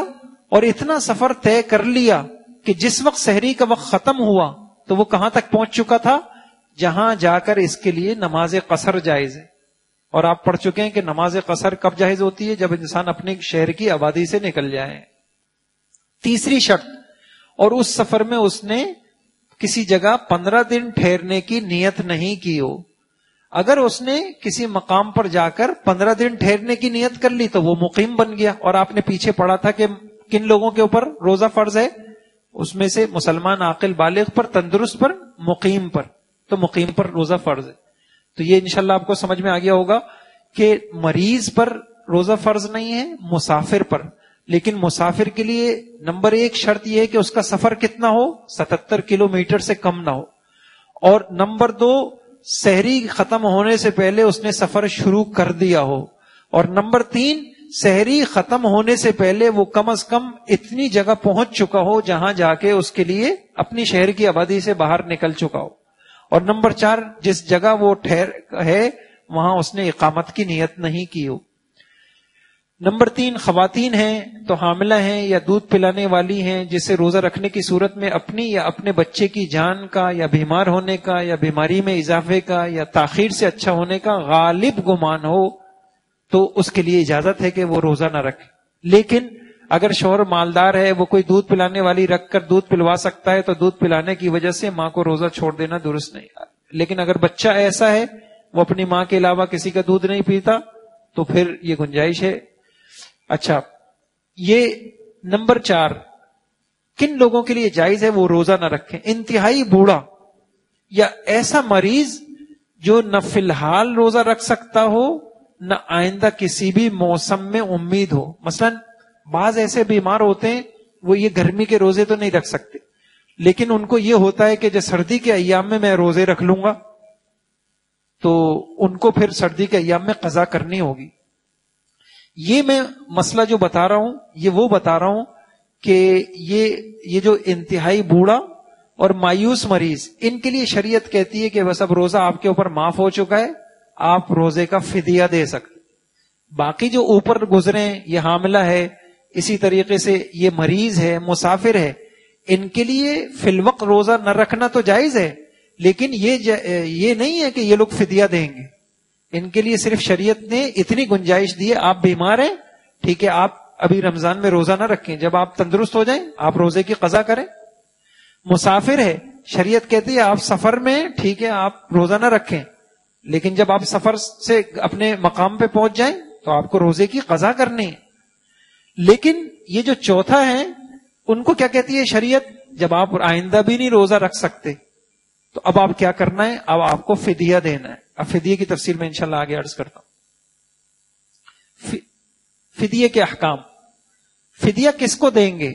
اور اتنا سفر طے کر لیا کہ جس وقت سحری کا وقت ختم ہوا تو وہ کہاں تک پہنچ چکا تھا؟ جہاں جا کر اس کے لیے نماز قصر جائز ہے۔ اور آپ پڑھ چکے ہیں کہ نماز قصر کب جائز ہوتی ہے؟ جب انسان اپنے شہر کی آبادی سے نکل جائے۔ تیسری شرط، اور اس سفر میں اس نے کسی جگہ 15 دن ٹھہرنے کی نیت نہیں کی ہو۔ اگر اس نے کسی مقام پر جا کر 15 دن ٹھہرنے کی نیت کر لی تو وہ مقیم بن گیا، اور آپ نے پیچھے پڑھا تھا کہ کن لوگوں کے اوپر روزہ فرض ہے، اس میں سے مسلمان عاقل بالغ پر، تندرست پر، مقیم پر، تو مقیم پر روزہ فرض ہے۔ تو یہ انشاءاللہ آپ کو سمجھ میں آ گیا ہوگا کہ مریض پر روزہ فرض نہیں ہے، مسافر پر، لیکن مسافر کے لیے نمبر 1 شرط یہ ہے کہ اس کا سفر کتنا ہو؟ 77 کلومیٹر سے کم نہ ہو، اور نمبر 2 سحری ختم ہونے سے پہلے اس نے سفر شروع کر دیا ہو، اور نمبر 3 سحری ختم ہونے سے پہلے وہ کم از کم اتنی جگہ پہنچ چکا ہو جہاں جا کے اس کے لیے اپنی شہر کی آبادی سے باہر نکل چکا ہو، اور نمبر 4 جس جگہ وہ ٹھہر ہے وہاں اس نے اقامت کی نیت نہیں کی ہو۔ نمبر 3 خواتین ہیں تو حاملہ ہیں یا دودھ پلانے والی ہیں جسے روزہ رکھنے کی صورت میں اپنی یا اپنے بچے کی جان کا یا بیمار ہونے کا یا بیماری میں اضافے کا یا تاخیر سے اچھا ہونے کا غالب گمان ہو تو اس کے لیے اجازت ہے کہ وہ روزہ نہ رکھے۔ لیکن اگر شوہر مالدار ہے، وہ کوئی دودھ پلانے والی رکھ کر دودھ پلوا سکتا ہے تو دودھ پلانے کی وجہ سے ماں کو روزہ چھوڑ دینا درست نہیں۔ لیکن اگر بچہ ایسا ہے وہ اپنی ماں کے علاوہ کسی کا دودھ نہیں پیتا تو پھر یہ گنجائش ہے۔ اچھا، یہ نمبر 4 کن لوگوں کے لیے جائز ہے وہ روزہ نہ رکھیں؟ انتہائی بوڑھا یا ایسا مریض جو نہ فی الحال روزہ رکھ سکتا ہو نہ آئندہ کسی بھی موسم میں امید ہو۔ مثلا بعض ایسے بیمار ہوتے ہیں وہ یہ گرمی کے روزے تو نہیں رکھ سکتے، لیکن ان کو یہ ہوتا ہے کہ جو سردی کے ایام میں روزے رکھ لوں گا تو ان کو پھر سردی کے ایام میں قضا کرنی ہوگی۔ یہ میں مسئلہ جو بتا رہا ہوں یہ وہ بتا رہا ہوں کہ یہ جو انتہائی بوڑھا اور مایوس مریض، ان کے لیے شریعت کہتی ہے کہ بس اب روزہ آپ کے اوپر معاف ہو چکا ہے، آپ روزے کا فدیہ دے سکتے۔ باقی جو اوپر گزرے، یہ حاملہ ہے، اسی طریقے سے یہ مریض ہے، مسافر ہے، ان کے لیے فی الوقت روزہ نہ رکھنا تو جائز ہے، لیکن یہ نہیں ہے کہ یہ لوگ فدیہ دیں گے۔ ان کے لیے صرف شریعت نے اتنی گنجائش دی ہے، آپ بیمار ہیں ٹھیک ہے، آپ ابھی رمضان میں روزہ نہ رکھیں، جب آپ تندرست ہو جائیں آپ روزے کی قضا کریں۔ مسافر ہے، شریعت کہتی ہے آپ سفر میں ٹھیک ہے آپ روزہ نہ رکھیں، لیکن جب آپ سفر سے اپنے مقام پہ پہنچ جائیں تو آپ کو روزے کی قضا کرنی ہے. لیکن یہ جو چوتھا ہے ان کو کیا کہتی ہے شریعت؟ جب آپ آئندہ بھی نہیں روزہ رکھ سکتے تو اب آپ کیا کرنا ہے؟ اب آپ کو فدیہ دینا ہے. اب فدیہ کی تفصیل میں انشاءاللہ آگے عرض کرتا ہوں. فدیہ کے احکام. فدیہ کس کو دیں گے؟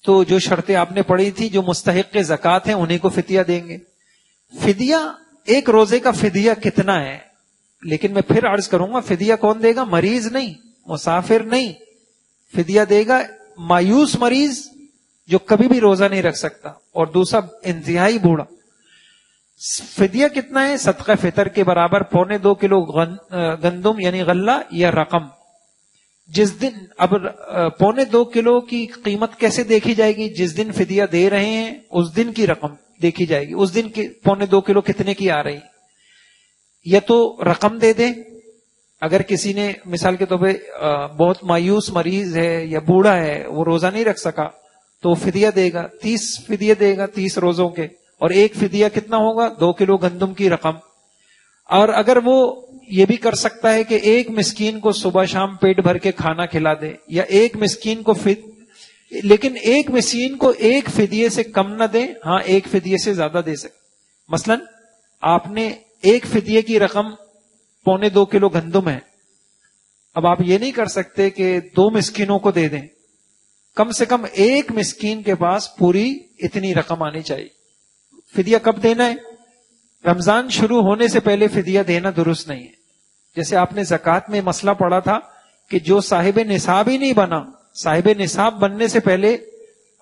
تو جو شرطیں آپ نے پڑھی تھی، جو مستحق زکوٰۃ ہیں انہیں کو فدیہ دیں گے. فدیہ ایک روزے کا فدیہ کتنا ہے؟ لیکن میں پھر عرض کروں گا، فدیہ کون دے گا؟ مریض نہیں، مسافر نہیں. فدیہ دے گا مایوس مریض جو کبھی بھی روزہ نہیں رکھ سکتا، اور دوسرا انتہائی بوڑھا. فدیہ کتنا ہے؟ صدقہ فطر کے برابر 2.25 کلو گندم یعنی غلہ یا رقم. جس دن اب 2.25 کلو کی قیمت کیسے دیکھی جائے گی؟ جس دن فدیہ دے رہے ہیں اس دن کی رقم دیکھی جائے گی. اس دن کی 2.25 کلو کتنے کی آ رہی؟ یا تو رقم دے دیں. اگر کسی نے مثال کے طور پہ بہت مایوس مریض ہے یا بوڑھا ہے، وہ روزہ نہیں رکھ سکا، تو فدیہ دے گا. 30 فدیہ دے گا 30 روزوں کے. اور ایک فدیہ کتنا ہوگا؟ 2 کلو گندم کی رقم. اور اگر وہ یہ بھی کر سکتا ہے کہ ایک مسکین کو صبح شام پیٹ بھر کے کھانا کھلا دے، یا ایک مسکین کو لیکن ایک مسکین کو ایک فدیے سے کم نہ دے، ہاں ایک فدیے سے زیادہ دے سکے. مثلا آپ نے ایک فدیے کی رقم 2.25 کلو گندم ہے. اب آپ یہ نہیں کر سکتے کہ 2 مسکینوں کو دے دیں. کم سے کم ایک مسکین کے پاس پوری اتنی رقم آنی چاہیے. فدیہ کب دینا ہے؟ رمضان شروع ہونے سے پہلے فدیہ دینا درست نہیں ہے. جیسے آپ نے زکوٰۃ میں مسئلہ پڑھا تھا کہ جو صاحب نصاب ہی نہیں بنا، صاحب نصاب بننے سے پہلے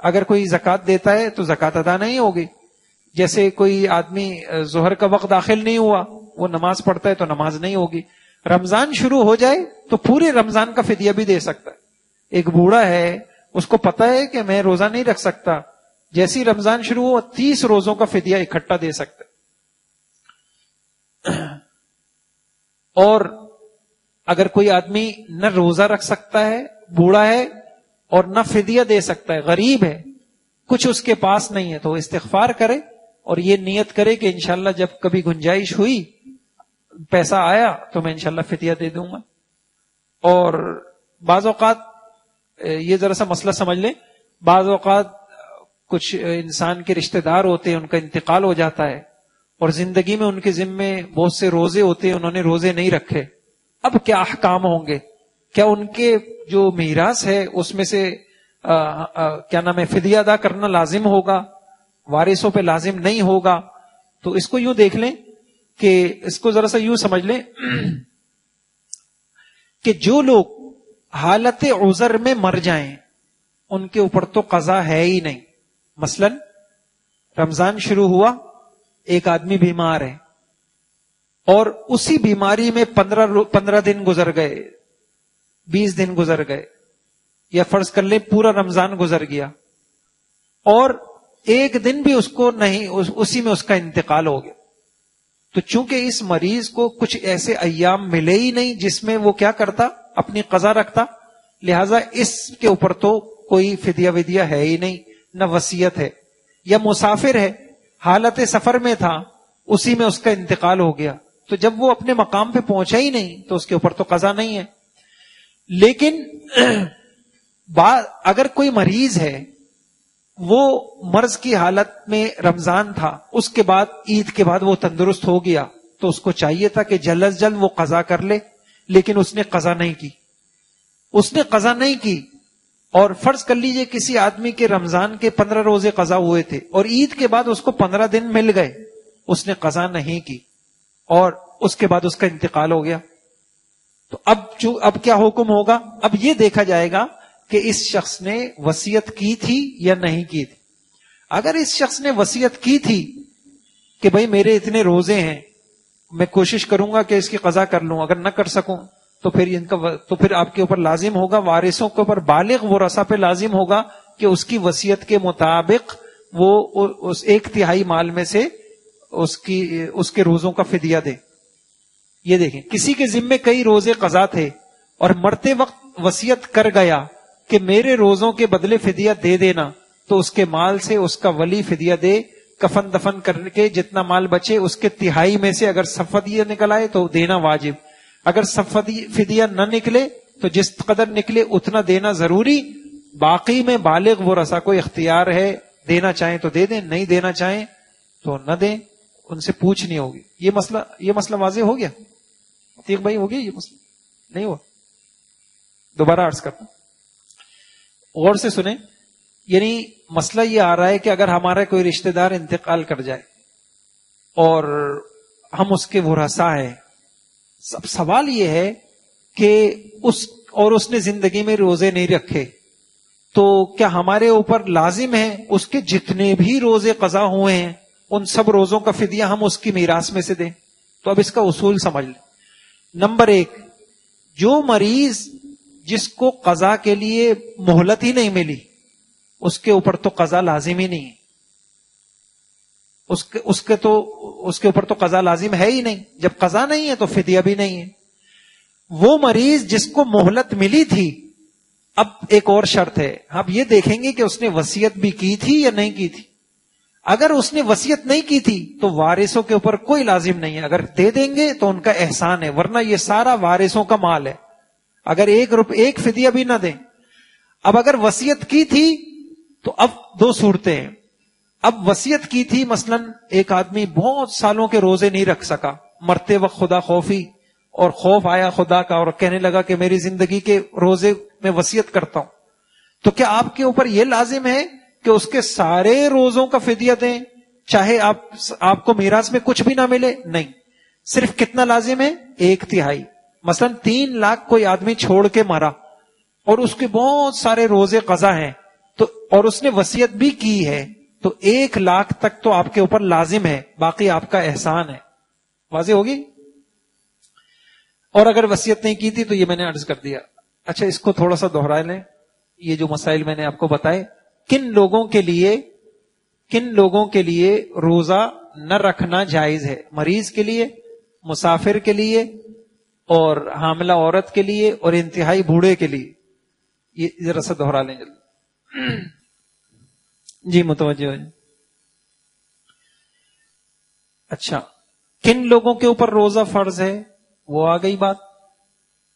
اگر کوئی زکوٰۃ دیتا ہے تو زکوٰۃ ادا نہیں ہوگی. جیسے کوئی آدمی ظہر کا وقت داخل نہیں ہوا، وہ نماز پڑھتا ہے تو نماز نہیں ہوگی. رمضان شروع ہو جائے تو پورے رمضان کا فدیہ بھی دے سکتا ہے. ایک بوڑھا ہے، اس کو پتا ہے کہ میں روزہ نہیں رکھ سکتا، جیسی رمضان شروع ہو 30 روزوں کا فدیہ اکٹھا دے سکتا ہے. اور اگر کوئی آدمی نہ روزہ رکھ سکتا ہے، بوڑھا ہے، اور نہ فدیہ دے سکتا ہے، غریب ہے، کچھ اس کے پاس نہیں ہے، تو استغفار کرے اور یہ نیت کرے کہ انشاءاللہ جب کبھی گنجائش ہوئی، پیسہ آیا تو میں انشاءاللہ فدیہ دے دوں گا. اور بعض اوقات یہ ذرا سا مسئلہ سمجھ لیں، بعض اوقات کچھ انسان کے رشتہ دار ہوتے ہیں، ان کا انتقال ہو جاتا ہے اور زندگی میں ان کے ذمے بہت سے روزے ہوتے ہیں، انہوں نے روزے نہیں رکھے. اب کیا احکام ہوں گے؟ کیا ان کے جو میراث ہے اس میں سے کیا نام ہے فدیہ ادا کرنا لازم ہوگا؟ وارثوں پہ لازم نہیں ہوگا؟ تو اس کو یوں دیکھ لیں کہ اس کو ذرا سا یوں سمجھ لیں کہ جو لوگ حالت عذر میں مر جائیں ان کے اوپر تو قضا ہے ہی نہیں. مثلا رمضان شروع ہوا، ایک آدمی بیمار ہے اور اسی بیماری میں 15 دن گزر گئے، 20 دن گزر گئے، یا فرض کر لیں پورا رمضان گزر گیا، اور ایک دن بھی اس کو نہیں، اسی میں اس کا انتقال ہو گیا. تو چونکہ اس مریض کو کچھ ایسے ایام ملے ہی نہیں جس میں وہ کیا کرتا، اپنی قضا رکھتا، لہذا اس کے اوپر تو کوئی فدیہ ودیہ ہے ہی نہیں، نہ وصیت ہے. یا مسافر ہے، حالت سفر میں تھا، اسی میں اس کا انتقال ہو گیا، تو جب وہ اپنے مقام پہ پہنچا ہی نہیں تو اس کے اوپر تو قضا نہیں ہے. لیکن اگر کوئی مریض ہے، وہ مرض کی حالت میں رمضان تھا، اس کے بعد عید کے بعد وہ تندرست ہو گیا، تو اس کو چاہیے تھا کہ جلد از جلد وہ قضا کر لے، لیکن اس نے قضا نہیں کی. اس نے قضا نہیں کی. اور فرض کر لیجئے کسی آدمی کے رمضان کے 15 روزے قضا ہوئے تھے اور عید کے بعد اس کو 15 دن مل گئے، اس نے قضا نہیں کی اور اس کے بعد اس کا انتقال ہو گیا. تو اب کیا حکم ہوگا؟ اب یہ دیکھا جائے گا کہ اس شخص نے وصیت کی تھی یا نہیں کی تھی. اگر اس شخص نے وصیت کی تھی کہ بھائی میرے اتنے روزے ہیں، میں کوشش کروں گا کہ اس کی قضا کر لوں، اگر نہ کر سکوں تو پھر آپ کے اوپر لازم ہوگا، وارثوں کے اوپر، بالغ ورثہ پہ لازم ہوگا کہ اس کی وصیت کے مطابق وہ اس 1/3 مال میں سے اس کے روزوں کا فدیہ دے. یہ دیکھیں، کسی کے ذمے کئی روزے قضا تھے اور مرتے وقت وصیت کر گیا کہ میرے روزوں کے بدلے فدیہ دے دینا، تو اس کے مال سے اس کا ولی فدیہ دے کفن دفن کر کے جتنا مال بچے اس کے تہائی میں سے اگر سب فدیہ نکل آئے تو دینا واجب، اگر سب فدیہ نہ نکلے تو جس قدر نکلے اتنا دینا ضروری، باقی میں بالغ ورثہ کو اختیار ہے، دینا چاہیں تو دے دیں، نہیں دینا چاہیں تو نہ دیں، ان سے پوچھنی ہوگی۔ یہ مسئلہ واضح ہو گیا عتیق بھائی؟ ہو گیا یہ مسئلہ؟ نہیں ہوا؟ دوبارہ عرض کرتا ہوں، غور سے سنیں۔ یعنی مسئلہ یہ آ رہا ہے کہ اگر ہمارا کوئی رشتہ دار انتقال کر جائے اور ہم اس کے ورثاء ہیں، سوال یہ ہے کہ اس نے زندگی میں روزے نہیں رکھے تو کیا ہمارے اوپر لازم ہے اس کے جتنے بھی روزے قضا ہوئے ہیں ان سب روزوں کا فدیہ ہم اس کی میراث میں سے دیں؟ تو اب اس کا اصول سمجھ لیں۔ نمبر 1، جو مریض جس کو قضا کے لیے مہلت ہی نہیں ملی اس کے اوپر تو قضا لازم ہی نہیں ہے، اس کے اوپر تو قضا لازم ہے ہی نہیں، جب قضا نہیں ہے تو فدیہ بھی نہیں ہے۔ وہ مریض جس کو مہلت ملی تھی، اب ایک اور شرط ہے، آپ یہ دیکھیں گے کہ اس نے وصیت بھی کی تھی یا نہیں کی تھی۔ اگر اس نے وصیت نہیں کی تھی تو وارثوں کے اوپر کوئی لازم نہیں ہے، اگر دے دیں گے تو ان کا احسان ہے، ورنہ یہ سارا وارثوں کا مال ہے، اگر ایک فدیہ بھی نہ دیں۔ اب اگر وصیت کی تھی تو اب 2 صورتیں ہیں۔ اب وصیت کی تھی، مثلا ایک آدمی بہت سالوں کے روزے نہیں رکھ سکا، مرتے وقت خدا خوفی اور خوف آیا خدا کا اور کہنے لگا کہ میری زندگی کے روزے میں وصیت کرتا ہوں، تو کیا آپ کے اوپر یہ لازم ہے کہ اس کے سارے روزوں کا فدیہ دیں چاہے آپ کو میراث میں کچھ بھی نہ ملے؟ نہیں، صرف کتنا لازم ہے؟ 1/3۔ مثلا 3 لاکھ کوئی آدمی چھوڑ کے مرا اور اس کے بہت سارے روزے قضا ہیں تو اور اس نے وصیت بھی کی ہے تو 1 لاکھ تک تو آپ کے اوپر لازم ہے، باقی آپ کا احسان ہے۔ واضح ہوگی؟ اور اگر وصیت نہیں کی تھی تو یہ میں نے عرض کر دیا۔ اچھا، اس کو تھوڑا سا دوہرا لیں، یہ جو مسائل میں نے آپ کو بتائے، کن لوگوں کے لیے روزہ نہ رکھنا جائز ہے؟ مریض کے لیے، مسافر کے لیے، اور حاملہ عورت کے لیے، اور انتہائی بوڑھے کے لیے۔ یہ ذرا سا دوہرا لیں جلدی۔ جی متوجہ ہو جائیں۔ اچھا، کن لوگوں کے اوپر روزہ فرض ہے وہ آ گئی بات،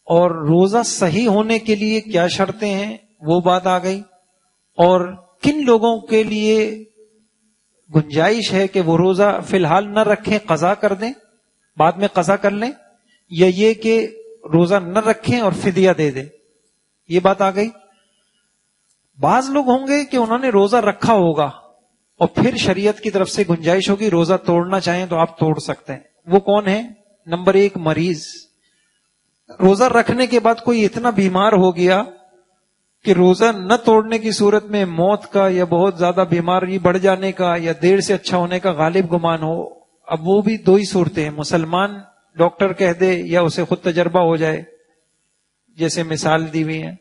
اور روزہ صحیح ہونے کے لیے کیا شرطیں ہیں وہ بات آ گئی، اور کن لوگوں کے لیے گنجائش ہے کہ وہ روزہ فی الحال نہ رکھیں، قضا کر دیں، بعد میں قضا کر لیں، یا یہ کہ روزہ نہ رکھیں اور فدیہ دے دیں، یہ بات آ گئی۔ بعض لوگ ہوں گے کہ انہوں نے روزہ رکھا ہوگا اور پھر شریعت کی طرف سے گنجائش ہوگی روزہ توڑنا چاہیں تو آپ توڑ سکتے ہیں۔ وہ کون ہے؟ نمبر 1، مریض۔ روزہ رکھنے کے بعد کوئی اتنا بیمار ہو گیا کہ روزہ نہ توڑنے کی صورت میں موت کا یا بہت زیادہ بیماری بڑھ جانے کا یا دیر سے اچھا ہونے کا غالب گمان ہو۔ اب وہ بھی 2 ہی صورتیں ہیں، مسلمان ڈاکٹر کہہ دے یا اسے خود تجربہ ہو جائے، جیسے مثال دی ہوئی ہے،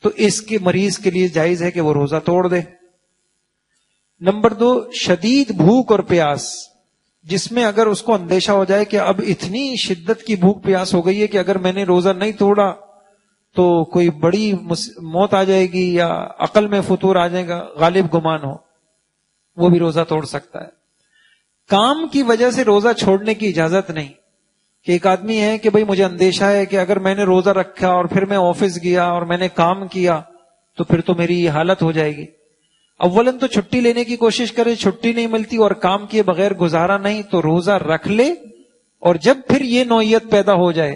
تو اس کے مریض کے لیے جائز ہے کہ وہ روزہ توڑ دے۔ نمبر 2، شدید بھوک اور پیاس، جس میں اگر اس کو اندیشہ ہو جائے کہ اب اتنی شدت کی بھوک پیاس ہو گئی ہے کہ اگر میں نے روزہ نہیں توڑا تو کوئی بڑی موت آ جائے گی یا عقل میں فطور آ جائے گا، غالب گمان ہو، وہ بھی روزہ توڑ سکتا ہے۔ کام کی وجہ سے روزہ چھوڑنے کی اجازت نہیں، کہ ایک آدمی ہے کہ بھئی مجھے اندیشہ ہے کہ اگر میں نے روزہ رکھا اور پھر میں آفس گیا اور میں نے کام کیا تو پھر تو میری یہ حالت ہو جائے گی۔ اولاً تو چھٹی لینے کی کوشش کرے، چھٹی نہیں ملتی اور کام کیے بغیر گزارا نہیں تو روزہ رکھ لے، اور جب پھر یہ نوعیت پیدا ہو جائے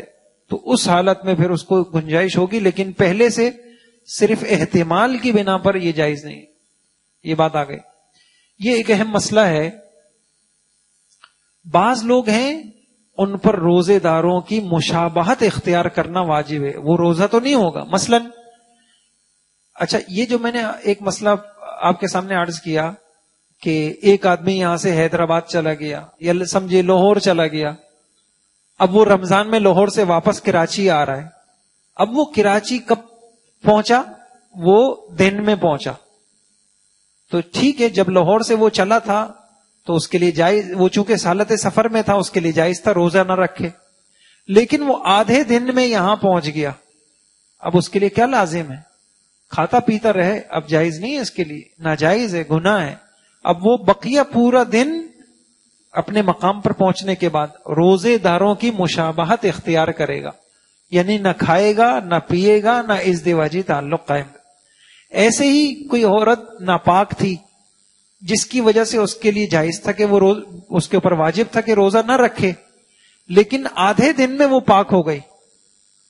تو اس حالت میں پھر اس کو گنجائش ہوگی، لیکن پہلے سے صرف احتمال کی بنا پر یہ جائز نہیں۔ یہ بات آ گئی۔ یہ ایک اہم مسئلہ ہے۔ بعض لوگ ہیں ان پر روزے داروں کی مشابہت اختیار کرنا واجب ہے، وہ روزہ تو نہیں ہوگا۔ مثلا اچھا، یہ جو میں نے ایک مسئلہ آپ کے سامنے عرض کیا کہ ایک آدمی یہاں سے حیدرآباد چلا گیا یا سمجھے لاہور چلا گیا، اب وہ رمضان میں لاہور سے واپس کراچی آ رہا ہے۔ اب وہ کراچی کب پہنچا؟ وہ دن میں پہنچا، تو ٹھیک ہے، جب لاہور سے وہ چلا تھا تو اس کے لیے جائز، وہ چونکہ حالت سفر میں تھا اس کے لیے جائز تھا روزہ نہ رکھے، لیکن وہ آدھے دن میں یہاں پہنچ گیا، اب اس کے لیے کیا لازم ہے؟ کھاتا پیتا رہے، اب جائز نہیں ہے اس کے لیے، ناجائز ہے، گناہ ہے۔ اب وہ بقیہ پورا دن اپنے مقام پر پہنچنے کے بعد روزے داروں کی مشابہت اختیار کرے گا، یعنی نہ کھائے گا نہ پیے گا نہ ازدواجی تعلق قائم۔ ایسے ہی کوئی عورت ناپاک تھی جس کی وجہ سے اس کے لیے جائز تھا کہ وہ اس کے اوپر واجب تھا کہ روزہ نہ رکھے، لیکن آدھے دن میں وہ پاک ہو گئی،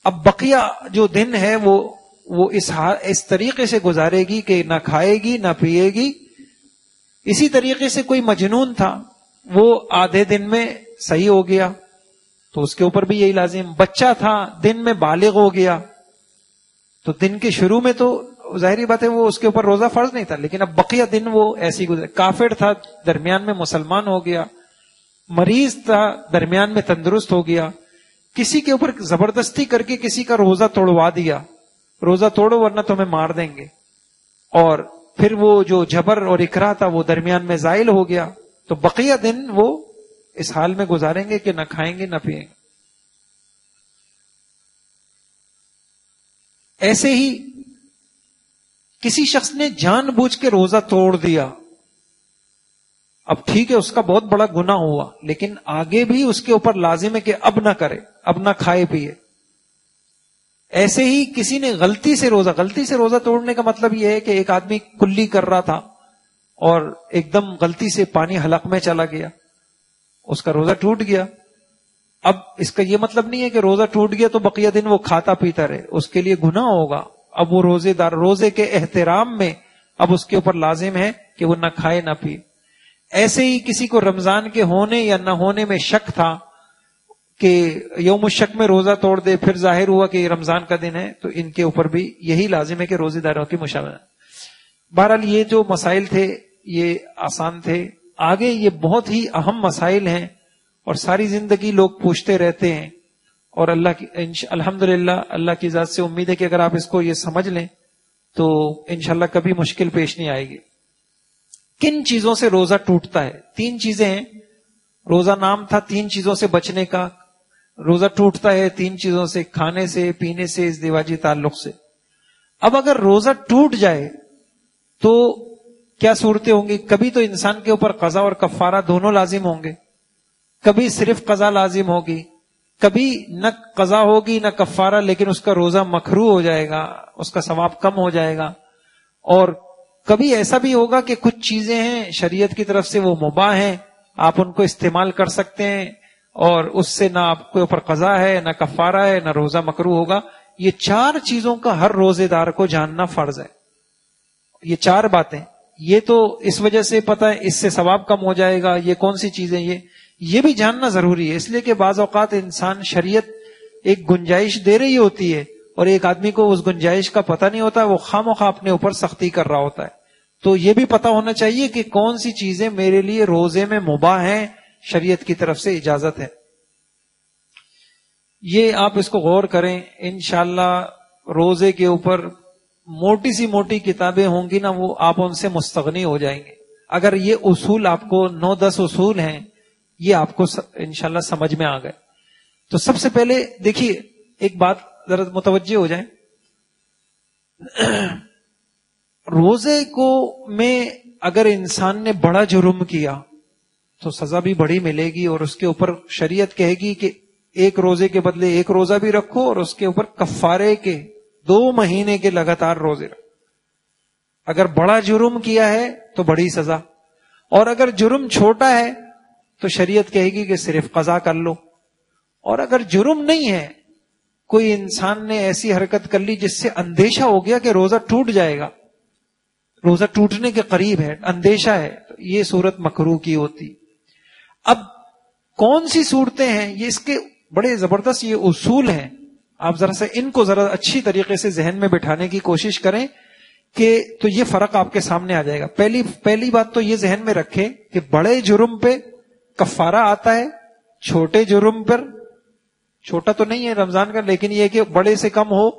اب بقیہ جو دن ہے وہ اس طریقے سے گزارے گی کہ نہ کھائے گی نہ پیے گی۔ اسی طریقے سے کوئی مجنون تھا، وہ آدھے دن میں صحیح ہو گیا تو اس کے اوپر بھی یہی لازم۔ بچہ تھا، دن میں بالغ ہو گیا، تو دن کے شروع میں تو ظاہری بات ہے وہ اس کے اوپر روزہ فرض نہیں تھا، لیکن اب بقیہ دن وہ ایسی گزرے۔ کافر تھا، درمیان میں مسلمان ہو گیا، مریض تھا، درمیان میں تندرست ہو گیا، کسی کے اوپر زبردستی کر کے کسی کا روزہ توڑوا دیا، روزہ توڑو ورنہ تمہیں مار دیں گے، اور پھر وہ جو جبر اور اکراہ تھا وہ درمیان میں زائل ہو گیا، تو بقیہ دن وہ اس حال میں گزاریں گے کہ نہ کھائیں گے نہ پیئیں گے۔ ایسے ہی کسی شخص نے جان بوجھ کے روزہ توڑ دیا، اب ٹھیک ہے اس کا بہت بڑا گناہ ہوا، لیکن آگے بھی اس کے اوپر لازم ہے کہ اب نہ کرے، اب نہ کھائے پیئے۔ ایسے ہی کسی نے غلطی سے روزہ توڑنے کا مطلب یہ ہے کہ ایک آدمی کلی کر رہا تھا اور ایک دم غلطی سے پانی حلق میں چلا گیا، اس کا روزہ ٹوٹ گیا۔ اب اس کا یہ مطلب نہیں ہے کہ روزہ ٹوٹ گیا تو بقیہ دن وہ کھاتا پیتا رہے، اس کے لیے گناہ ہوگا۔ اب وہ روزے کے احترام میں اب اس کے اوپر لازم ہے کہ وہ نہ کھائے نہ پیے۔ ایسے ہی کسی کو رمضان کے ہونے یا نہ ہونے میں شک تھا کہ یوم الشک میں روزہ توڑ دے، پھر ظاہر ہوا کہ یہ رمضان کا دن ہے، تو ان کے اوپر بھی یہی لازم ہے کہ روزے داروں کی مشابہت۔ بہرحال یہ جو مسائل تھے یہ آسان تھے، آگے یہ بہت ہی اہم مسائل ہیں اور ساری زندگی لوگ پوچھتے رہتے ہیں، اور اللہ کی الحمدللہ اللہ کی ذات سے امید ہے کہ اگر آپ اس کو یہ سمجھ لیں تو انشاءاللہ کبھی مشکل پیش نہیں آئے گی۔ کن چیزوں سے روزہ ٹوٹتا ہے؟ 3 چیزیں ہیں۔ روزہ نام تھا 3 چیزوں سے بچنے کا، روزہ ٹوٹتا ہے 3 چیزوں سے، کھانے سے، پینے سے، ازدواجی تعلق سے۔ اب اگر روزہ ٹوٹ جائے تو کیا صورتیں ہوں گی؟ کبھی تو انسان کے اوپر قضا اور کفارہ دونوں لازم ہوں گے، کبھی صرف قضا لازم ہوگی، کبھی نہ قضا ہوگی نہ کفارہ، لیکن اس کا روزہ مکروہ ہو جائے گا، اس کا ثواب کم ہو جائے گا، اور کبھی ایسا بھی ہوگا کہ کچھ چیزیں ہیں شریعت کی طرف سے وہ مباح ہیں، آپ ان کو استعمال کر سکتے ہیں اور اس سے نہ آپ کے اوپر قضا ہے نہ کفارہ ہے نہ روزہ مکروہ ہوگا۔ یہ 4 چیزوں کا ہر روزے دار کو جاننا فرض ہے۔ یہ 4 باتیں، یہ تو اس وجہ سے پتہ ہے اس سے ثواب کم ہو جائے گا، یہ کون سی چیزیں، یہ بھی جاننا ضروری ہے، اس لیے کہ بعض اوقات انسان شریعت ایک گنجائش دے رہی ہوتی ہے اور ایک آدمی کو اس گنجائش کا پتہ نہیں ہوتا، وہ خواہ مخواہ اپنے اوپر سختی کر رہا ہوتا ہے۔ تو یہ بھی پتہ ہونا چاہیے کہ کون سی چیزیں میرے لیے روزے میں مباح ہیں، شریعت کی طرف سے اجازت ہے۔ یہ آپ اس کو غور کریں، انشاءاللہ روزے کے اوپر موٹی سی موٹی کتابیں ہوں گی نا، وہ آپ ان سے مستغنی ہو جائیں گے۔ اگر یہ اصول آپ کو 9-10 اصول ہیں، یہ آپ کو انشاءاللہ سمجھ میں آ گئے تو سب سے پہلے دیکھیے ایک بات ذرا متوجہ ہو جائیں، روزے کو میں اگر انسان نے بڑا جرم کیا تو سزا بھی بڑی ملے گی، اور اس کے اوپر شریعت کہے گی کہ ایک روزے کے بدلے ایک روزہ بھی رکھو، اور اس کے اوپر کفارے کے 2 مہینے کے لگاتار روزے رکھو۔ اگر بڑا جرم کیا ہے تو بڑی سزا، اور اگر جرم چھوٹا ہے تو شریعت کہے گی کہ صرف قضا کر لو۔ اور اگر جرم نہیں ہے، کوئی انسان نے ایسی حرکت کر لی جس سے اندیشہ ہو گیا کہ روزہ ٹوٹ جائے گا، روزہ ٹوٹنے کے قریب ہے، اندیشہ ہے، تو یہ صورت مکروہ کی ہوتی۔ اب کون سی صورتیں ہیں؟ یہ اس کے بڑے زبردست یہ اصول ہیں، آپ ذرا سے ان کو ذرا اچھی طریقے سے ذہن میں بٹھانے کی کوشش کریں کہ تو یہ فرق آپ کے سامنے آ جائے گا۔ پہلی بات تو یہ ذہن میں رکھیں کہ بڑے جرم پہ کفارہ آتا ہے، چھوٹے جرم پر، چھوٹا تو نہیں ہے رمضان کا، لیکن یہ کہ بڑے سے کم ہو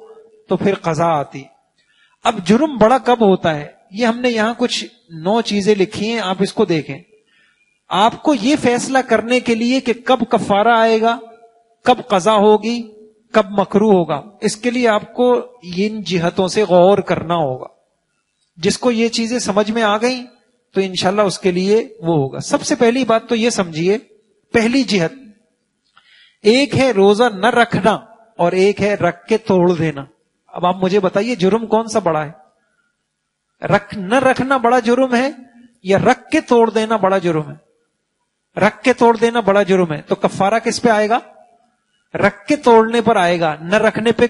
تو پھر قضا آتی۔ اب جرم بڑا کب ہوتا ہے؟ یہ ہم نے یہاں کچھ 9 چیزیں لکھی ہیں، آپ اس کو دیکھیں۔ آپ کو یہ فیصلہ کرنے کے لیے کہ کب کفارہ آئے گا، کب قضا ہوگی، کب مکروہ ہوگا، اس کے لیے آپ کو ان جہتوں سے غور کرنا ہوگا۔ جس کو یہ چیزیں سمجھ میں آ گئیں تو انشاءاللہ اس کے لیے وہ ہوگا. سب سے پہلی بات تو یہ سمجھیے، پہلی جہت، ایک ہے روزہ نہ رکھنا اور ایک ہے رکھ کے توڑ دینا. اب آپ مجھے بتائیے جرم کون سا بڑا ہے؟ نہ رکھنا بڑا جرم ہے یا رکھ کے توڑ دینا بڑا جرم ہے؟ رکھ کے توڑ دینا بڑا جرم ہے. تو کفارہ کس پہ آئے گا؟ رکھ کے توڑنے پر آئے گا، نہ رکھنے پہ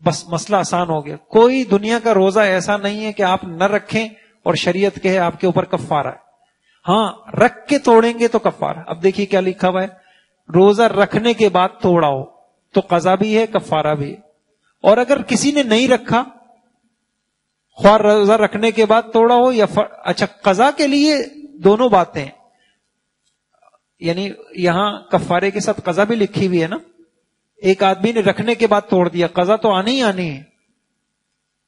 بس مسئلہ آسان ہو گیا. کوئی دنیا کا روزہ ایسا نہیں ہے کہ آپ نہ رکھیں اور شریعت کہے آپ کے اوپر کفارہ ہے. ہاں رکھ کے توڑیں گے تو کفارہ. اب دیکھیے کیا لکھا ہوا ہے، روزہ رکھنے کے بعد توڑا ہو تو قضا بھی ہے کفارہ بھی ہے. اور اگر کسی نے نہیں رکھا، خواہ روزہ رکھنے کے بعد توڑا ہو یا اچھا قضا کے لیے دونوں باتیں ہیں، یعنی یہاں کفارے کے ساتھ قضا بھی لکھی ہوئی ہے نا. ایک آدمی نے رکھنے کے بعد توڑ دیا، قضا تو آنی ہی آنی ہے.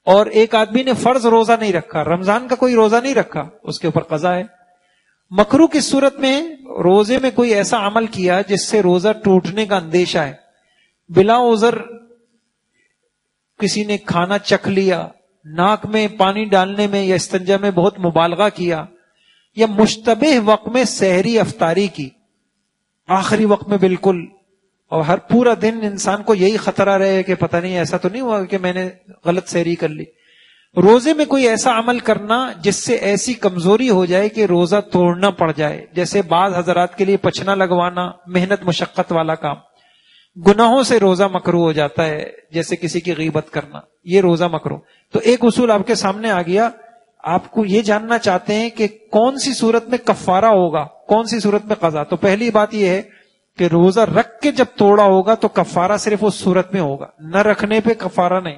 اور ایک آدمی نے فرض روزہ نہیں رکھا، رمضان کا کوئی روزہ نہیں رکھا، اس کے اوپر قضا ہے. مکروہ کی صورت میں روزے میں کوئی ایسا عمل کیا جس سے روزہ ٹوٹنے کا اندیشہ ہے، بلا عذر کسی نے کھانا چکھ لیا، ناک میں پانی ڈالنے میں یا استنجا میں بہت مبالغہ کیا، یا مشتبہ وقت میں سحری افطاری کی، آخری وقت میں بالکل، اور ہر پورا دن انسان کو یہی خطرہ رہے کہ پتہ نہیں ایسا تو نہیں ہوا کہ میں نے غلط سحری کر لی. روزے میں کوئی ایسا عمل کرنا جس سے ایسی کمزوری ہو جائے کہ روزہ توڑنا پڑ جائے، جیسے بعض حضرات کے لیے پچھنا لگوانا، محنت مشقت والا کام. گناہوں سے روزہ مکروہ ہو جاتا ہے، جیسے کسی کی غیبت کرنا، یہ روزہ مکروہ. تو ایک اصول آپ کے سامنے آ گیا. آپ کو یہ جاننا چاہتے ہیں کہ کون سی صورت میں کفارہ ہوگا، کون سی صورت میں قضا. تو پہلی بات یہ ہے کہ روزہ رکھ کے جب توڑا ہوگا تو کفارہ صرف اس صورت میں ہوگا، نہ رکھنے پہ کفارہ نہیں.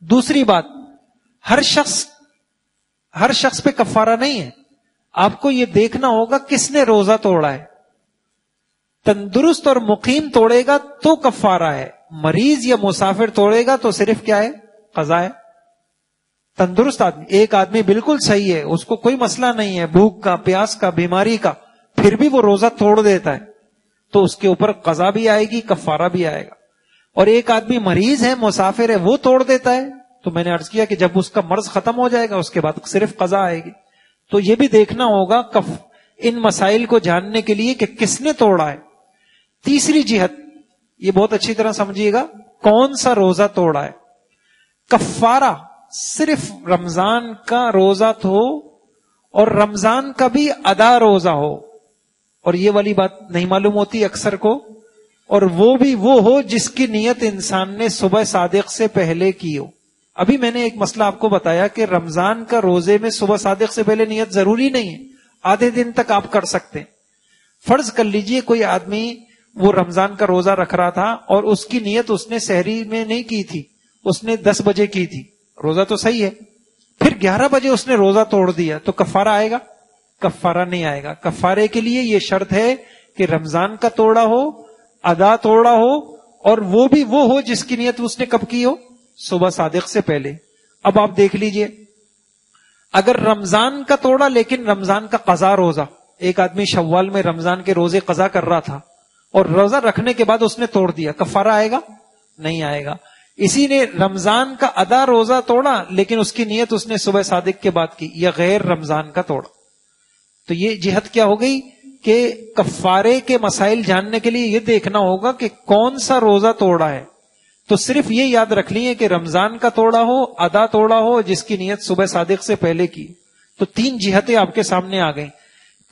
دوسری بات، ہر شخص پہ کفارہ نہیں ہے. آپ کو یہ دیکھنا ہوگا کس نے روزہ توڑا ہے. تندرست اور مقیم توڑے گا تو کفارہ ہے، مریض یا مسافر توڑے گا تو صرف کیا ہے؟ قضا ہے. تندرست آدمی، ایک آدمی بالکل صحیح ہے، اس کو کوئی مسئلہ نہیں ہے، بھوک کا، پیاس کا، بیماری کا، پھر بھی وہ روزہ توڑ دیتا ہے تو اس کے اوپر قضا بھی آئے گی، کفارہ بھی آئے گا. اور ایک آدمی مریض ہے، مسافر ہے، وہ توڑ دیتا ہے تو میں نے عرض کیا کہ جب اس کا مرض ختم ہو جائے گا اس کے بعد صرف قضا آئے گی. تو یہ بھی دیکھنا ہوگا ان مسائل کو جاننے کے لیے کہ کس نے توڑا ہے. تیسری جہت، یہ بہت اچھی طرح سمجھیے گا، کون سا روزہ توڑا ہے. کفارہ صرف رمضان کا روزہ ہو اور رمضان کا بھی ادا روزہ ہو، اور یہ والی بات نہیں معلوم ہوتی اکثر کو، اور وہ بھی وہ ہو جس کی نیت انسان نے صبح صادق سے پہلے کی ہو. ابھی میں نے ایک مسئلہ آپ کو بتایا کہ رمضان کا روزے میں صبح صادق سے پہلے نیت ضروری نہیں ہے، آدھے دن تک آپ کر سکتے ہیں. فرض کر لیجئے کوئی آدمی وہ رمضان کا روزہ رکھ رہا تھا اور اس کی نیت اس نے سحری میں نہیں کی تھی، اس نے 10 بجے کی تھی، روزہ تو صحیح ہے. پھر 11 بجے اس نے روزہ توڑ دیا تو کفارہ آئے گا؟ کفارہ نہیں آئے گا. کفارے کے لیے یہ شرط ہے کہ رمضان کا توڑا ہو، ادا توڑا ہو، اور وہ بھی وہ ہو جس کی نیت اس نے کب کی ہو؟ صبح صادق سے پہلے. اب آپ دیکھ لیجئے، اگر رمضان کا توڑا لیکن رمضان کا قضا روزہ، ایک آدمی شوال میں رمضان کے روزے قضا کر رہا تھا اور روزہ رکھنے کے بعد اس نے توڑ دیا، کفارہ آئے گا؟ نہیں آئے گا. اسی نے رمضان کا ادا روزہ توڑا لیکن اس کی نیت اس نے صبح صادق کے بعد کی، یا غیر رمضان کا توڑا. تو یہ جہت کیا ہو گئی کہ کفارے کے مسائل جاننے کے لیے یہ دیکھنا ہوگا کہ کون سا روزہ توڑا ہے. تو صرف یہ یاد رکھ لیے کہ رمضان کا توڑا ہو، ادا توڑا ہو، جس کی نیت صبح صادق سے پہلے کی. تو 3 جہتیں آپ کے سامنے آ گئیں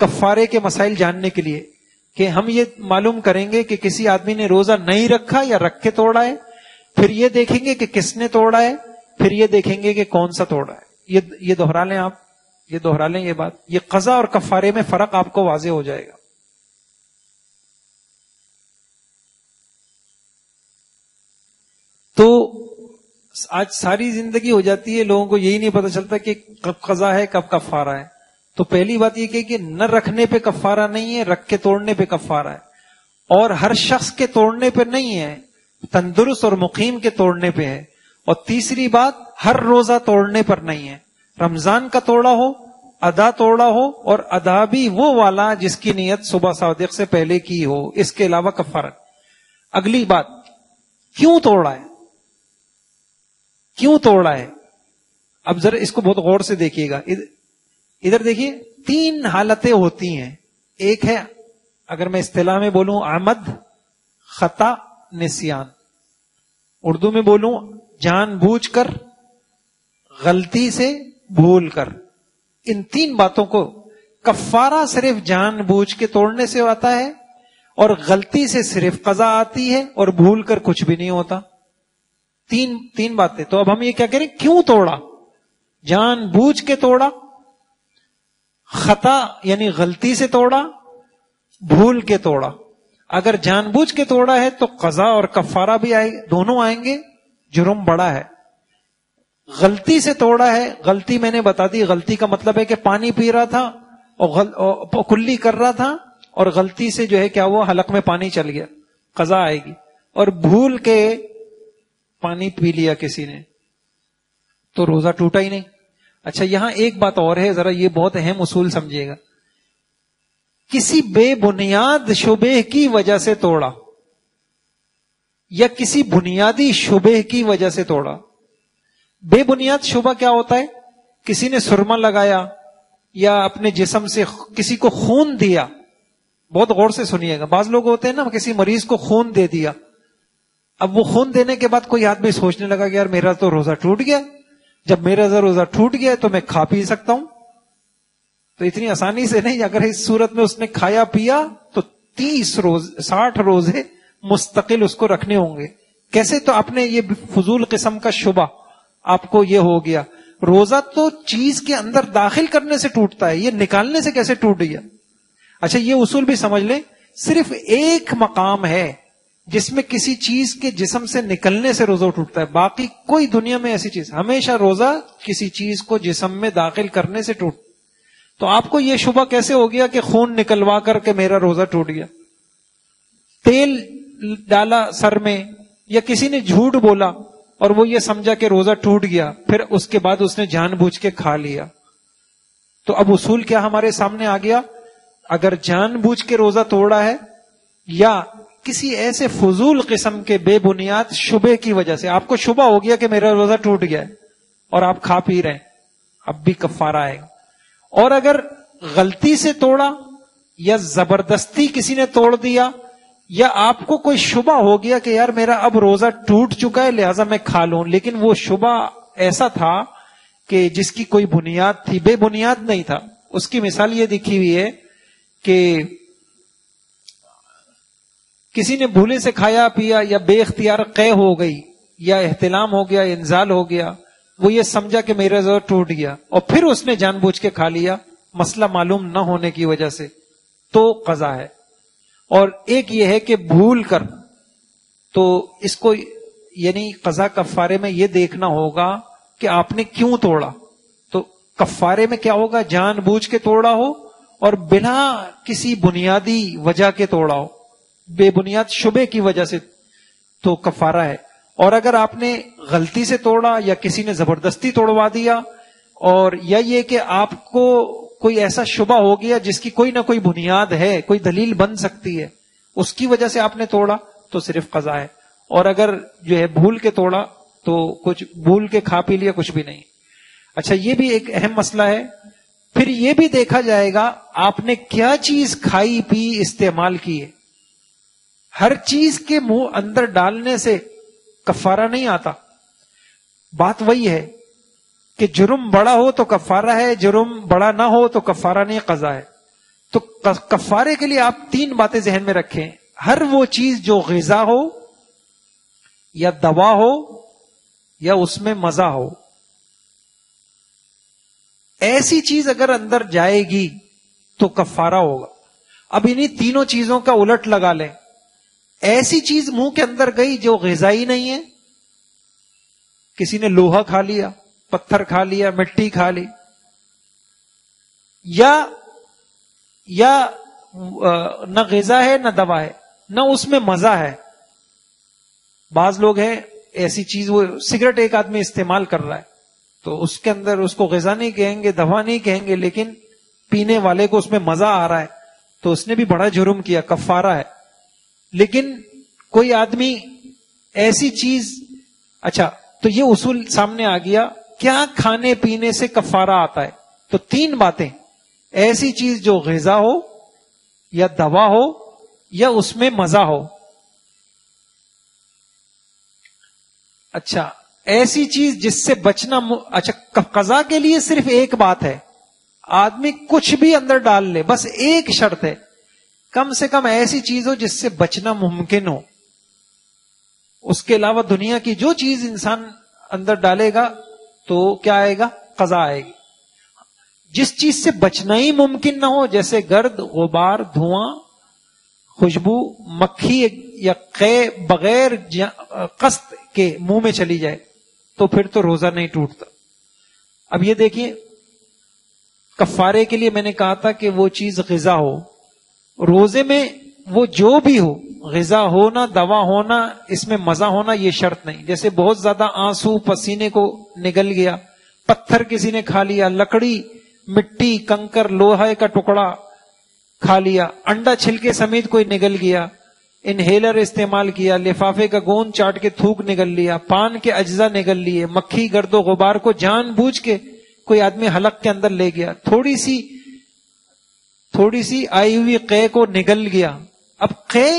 کفارے کے مسائل جاننے کے لیے، کہ ہم یہ معلوم کریں گے کہ کسی آدمی نے روزہ نہیں رکھا یا رکھ کے توڑا ہے، پھر یہ دیکھیں گے کہ کس نے توڑا ہے، پھر یہ دیکھیں گے کہ کون سا توڑا ہے. یہ دوہرا لیں آپ، یہ دوہرا لیں یہ بات. یہ قضا اور کفارے میں فرق آپ کو واضح ہو جائے گا. تو آج ساری زندگی ہو جاتی ہے لوگوں کو یہی نہیں پتہ چلتا کہ کب قضا ہے کب کفارہ ہے. تو پہلی بات یہ کہ نہ رکھنے پہ کفارہ نہیں ہے، رکھ کے توڑنے پہ کفارہ ہے. اور ہر شخص کے توڑنے پہ نہیں ہے، تندرست اور مقیم کے توڑنے پہ ہے. اور تیسری بات، ہر روزہ توڑنے پر نہیں ہے. رمضان کا توڑا ہو، ادا توڑا ہو، اور ادا بھی وہ والا جس کی نیت صبح صادق سے پہلے کی ہو، اس کے علاوہ کفارہ. اگلی بات، کیوں توڑا ہے؟ کیوں توڑا ہے؟ اب ذرا اس کو بہت غور سے دیکھیے گا. ادھر دیکھیے 3 حالتیں ہوتی ہیں. ایک ہے اگر میں اصطلاح میں بولوں عمد، خطا، نسیان. اردو میں بولوں جان بوجھ کر، غلطی سے، بھول کر. ان 3 باتوں کو کفارہ صرف جان بوجھ کے توڑنے سے آتا ہے، اور غلطی سے صرف قضا آتی ہے، اور بھول کر کچھ بھی نہیں ہوتا. تین باتیں. تو اب ہم یہ کیا کریں، کیوں توڑا؟ جان بوجھ کے توڑا، خطا یعنی غلطی سے توڑا، بھول کے توڑا. اگر جان بوجھ کے توڑا ہے تو قضا اور کفارہ بھی دونوں آئیں گے، جرم بڑا ہے. غلطی سے توڑا ہے، غلطی میں نے بتا دی، غلطی کا مطلب ہے کہ پانی پی رہا تھا اور کلی کر رہا تھا، اور غلطی سے جو ہے کیا ہوا، حلق میں پانی چل گیا، قضا آئے گی. اور بھول کے پانی پی لیا کسی نے تو روزہ ٹوٹا ہی نہیں. اچھا یہاں ایک بات اور ہے، ذرا یہ بہت اہم اصول سمجھیے گا. کسی بے بنیاد شبہ کی وجہ سے توڑا یا کسی بنیادی شبہ کی وجہ سے توڑا. بے بنیاد شبہ کیا ہوتا ہے؟ کسی نے سرما لگایا یا اپنے جسم سے کسی کو خون دیا. بہت غور سے سنیے گا، بعض لوگ ہوتے ہیں نا کسی مریض کو خون دے دیا، اب وہ خون دینے کے بعد کوئی آدمی سوچنے لگا کہ یار میرا تو روزہ ٹوٹ گیا، جب میرا روزہ ٹوٹ گیا تو میں کھا پی سکتا ہوں. تو اتنی آسانی سے نہیں. اگر اس صورت میں اس نے کھایا پیا تو 60 روزے مستقل اس کو رکھنے ہوں گے. کیسے؟ تو آپ نے یہ فضول قسم کا شبہ آپ کو یہ ہو گیا. روزہ تو چیز کے اندر داخل کرنے سے ٹوٹتا ہے، یہ نکالنے سے کیسے ٹوٹ گیا؟ اچھا یہ اصول بھی سمجھ لیں، صرف ایک مقام ہے جس میں کسی چیز کے جسم سے نکلنے سے روزہ ٹوٹتا ہے، باقی کوئی دنیا میں ایسی چیز، ہمیشہ روزہ کسی چیز کو جسم میں داخل کرنے سے ٹوٹ. تو آپ کو یہ شبہ کیسے ہو گیا کہ خون نکلوا کر کے میرا روزہ ٹوٹ گیا؟ تیل ڈالا سر میں یا کسی نے جھوٹ بولا اور وہ یہ سمجھا کہ روزہ ٹوٹ گیا، پھر اس کے بعد اس نے جان بوجھ کے کھا لیا. تو اب اصول کیا ہمارے سامنے آ گیا؟ اگر جان بوجھ کے روزہ توڑا ہے یا کسی ایسے فضول قسم کے بے بنیاد شبہ کی وجہ سے آپ کو شبہ ہو گیا کہ میرا روزہ ٹوٹ گیا ہے اور آپ کھا پی رہے ہیں، اب بھی کفارہ آئے گا. اور اگر غلطی سے توڑا یا زبردستی کسی نے توڑ دیا یا آپ کو کوئی شبہ ہو گیا کہ یار میرا اب روزہ ٹوٹ چکا ہے لہذا میں کھا لوں، لیکن وہ شبہ ایسا تھا کہ جس کی کوئی بنیاد تھی، بے بنیاد نہیں تھا. اس کی مثال یہ دکھی ہوئی ہے کہ کسی نے بھولے سے کھایا پیا یا بے اختیار قے ہو گئی یا احتلام ہو گیا، انزال ہو گیا، وہ یہ سمجھا کہ میرا روزہ ٹوٹ گیا اور پھر اس نے جان بوجھ کے کھا لیا مسئلہ معلوم نہ ہونے کی وجہ سے، تو قضا ہے. اور ایک یہ ہے کہ بھول کر، تو اس کو یعنی قضا کفارے میں یہ دیکھنا ہوگا کہ آپ نے کیوں توڑا. تو کفارے میں کیا ہوگا؟ جان بوجھ کے توڑا ہو اور بنا کسی بنیادی وجہ کے توڑا ہو، بے بنیاد شبے کی وجہ سے، تو کفارہ ہے. اور اگر آپ نے غلطی سے توڑا یا کسی نے زبردستی توڑوا دیا، اور یا یہ کہ آپ کو کوئی ایسا شبہ ہو گیا جس کی کوئی نہ کوئی بنیاد ہے، کوئی دلیل بن سکتی ہے، اس کی وجہ سے آپ نے توڑا تو صرف قضا ہے. اور اگر جو ہے بھول کے توڑا تو کچھ بھول کے کھا پی لیا، کچھ بھی نہیں. اچھا یہ بھی ایک اہم مسئلہ ہے. پھر یہ بھی دیکھا جائے گا آپ نے کیا چیز کھائی پی استعمال کی ہے. ہر چیز کے منہ اندر ڈالنے سے کفارہ نہیں آتا. بات وہی ہے کہ جرم بڑا ہو تو کفارہ ہے، جرم بڑا نہ ہو تو کفارہ نہیں، قضا ہے. تو کفارے کے لیے آپ 3 باتیں ذہن میں رکھیں. ہر وہ چیز جو غذا ہو یا دوا ہو یا اس میں مزہ ہو، ایسی چیز اگر اندر جائے گی تو کفارہ ہوگا. اب انہی تینوں چیزوں کا الٹ لگا لیں. ایسی چیز منہ کے اندر گئی جو غذائی نہیں ہے، کسی نے لوہا کھا لیا، پتھر کھا لیا، مٹی کھا لی، یا نہ غذا ہے نہ دوا ہے نہ اس میں مزہ ہے. بعض لوگ ہیں ایسی چیز، وہ سگریٹ ایک آدمی استعمال کر رہا ہے تو اس کے اندر اس کو غذا نہیں کہیں گے، دوا نہیں کہیں گے، لیکن پینے والے کو اس میں مزہ آ رہا ہے تو اس نے بھی بڑا جرم کیا، کفارہ ہے. لیکن کوئی آدمی ایسی چیز، اچھا تو یہ اصول سامنے آ گیا. کیا کھانے پینے سے کفارہ آتا ہے؟ تو تین باتیں: ایسی چیز جو غذا ہو یا دوا ہو یا اس میں مزہ ہو. اچھا، ایسی چیز جس سے بچنا اچھا، قضا کے لیے صرف ایک بات ہے، آدمی کچھ بھی اندر ڈال لے، بس ایک شرط ہے، کم سے کم ایسی چیز ہو جس سے بچنا ممکن ہو. اس کے علاوہ دنیا کی جو چیز انسان اندر ڈالے گا تو کیا آئے گا؟ قضا آئے گی. جس چیز سے بچنا ہی ممکن نہ ہو، جیسے گرد، غبار، دھواں، خوشبو، مکھی یا قے بغیر قصد کے منہ میں چلی جائے، تو پھر تو روزہ نہیں ٹوٹتا. اب یہ دیکھیے، کفارے کے لیے میں نے کہا تھا کہ وہ چیز غذا ہو. روزے میں وہ جو بھی ہو، غذا ہونا، دوا ہونا، اس میں مزہ ہونا، یہ شرط نہیں. جیسے بہت زیادہ آنسو پسینے کو نگل گیا، پتھر کسی نے کھا لیا، لکڑی، مٹی، کنکر، لوہے کا ٹکڑا کھا لیا، انڈا چھلکے سمیت کوئی نگل گیا، انہیلر استعمال کیا، لفافے کا گوند چاٹ کے تھوک نگل لیا، پان کے اجزاء نگل لیے، مکھی، گرد و غبار کو جان بوجھ کے کوئی آدمی حلق کے اندر لے گیا، تھوڑی سی آئی ہوئی قے کو نگل گیا. اب قے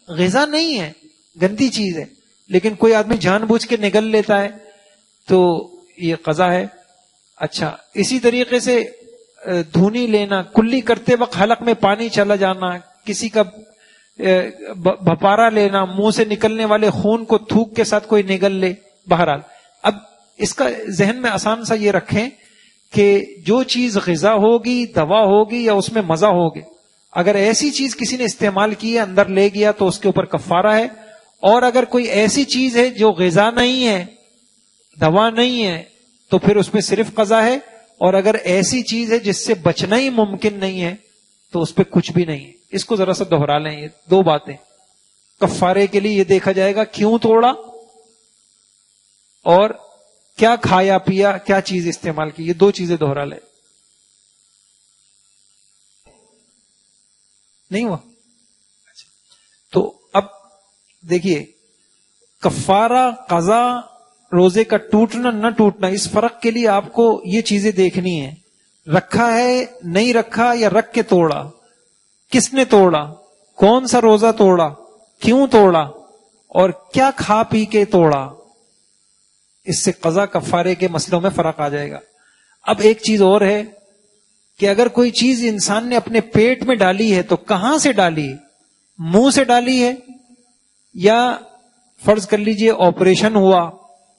غذا نہیں ہے، گندی چیز ہے، لیکن کوئی آدمی جان بوجھ کے نگل لیتا ہے تو یہ قضا ہے. اچھا، اسی طریقے سے دھونی لینا، کلی کرتے وقت حلق میں پانی چلا جانا، کسی کا بھپارا لینا، منہ سے نکلنے والے خون کو تھوک کے ساتھ کوئی نگل لے. بہرحال اب اس کا ذہن میں آسان سا یہ رکھیں کہ جو چیز غذا ہوگی، دوا ہوگی یا اس میں مزہ ہوگی، اگر ایسی چیز کسی نے استعمال کی ہے، اندر لے گیا، تو اس کے اوپر کفارہ ہے. اور اگر کوئی ایسی چیز ہے جو غذا نہیں ہے، دوا نہیں ہے، تو پھر اس میں صرف قضا ہے. اور اگر ایسی چیز ہے جس سے بچنا ہی ممکن نہیں ہے تو اس پہ کچھ بھی نہیں ہے. اس کو ذرا سا دوہرا لیں، یہ دو باتیں. کفارے کے لیے یہ دیکھا جائے گا کیوں توڑا، اور کیا کھایا پیا، کیا چیز استعمال کی، یہ دو چیزیں دوہرا لیں. نہیں ہوا؟ تو اب دیکھیے، کفارہ، قضا، روزے کا ٹوٹنا نہ ٹوٹنا، اس فرق کے لیے آپ کو یہ چیزیں دیکھنی ہیں. رکھا ہے، نہیں رکھا، یا رکھ کے توڑا، کس نے توڑا، کون سا روزہ توڑا، کیوں توڑا، اور کیا کھا پی کے توڑا. اس سے قضا کفارے کے مسئلوں میں فرق آ جائے گا. اب ایک چیز اور ہے کہ اگر کوئی چیز انسان نے اپنے پیٹ میں ڈالی ہے تو کہاں سے ڈالی ہے؟ منہ سے ڈالی ہے، یا فرض کر لیجئے آپریشن ہوا،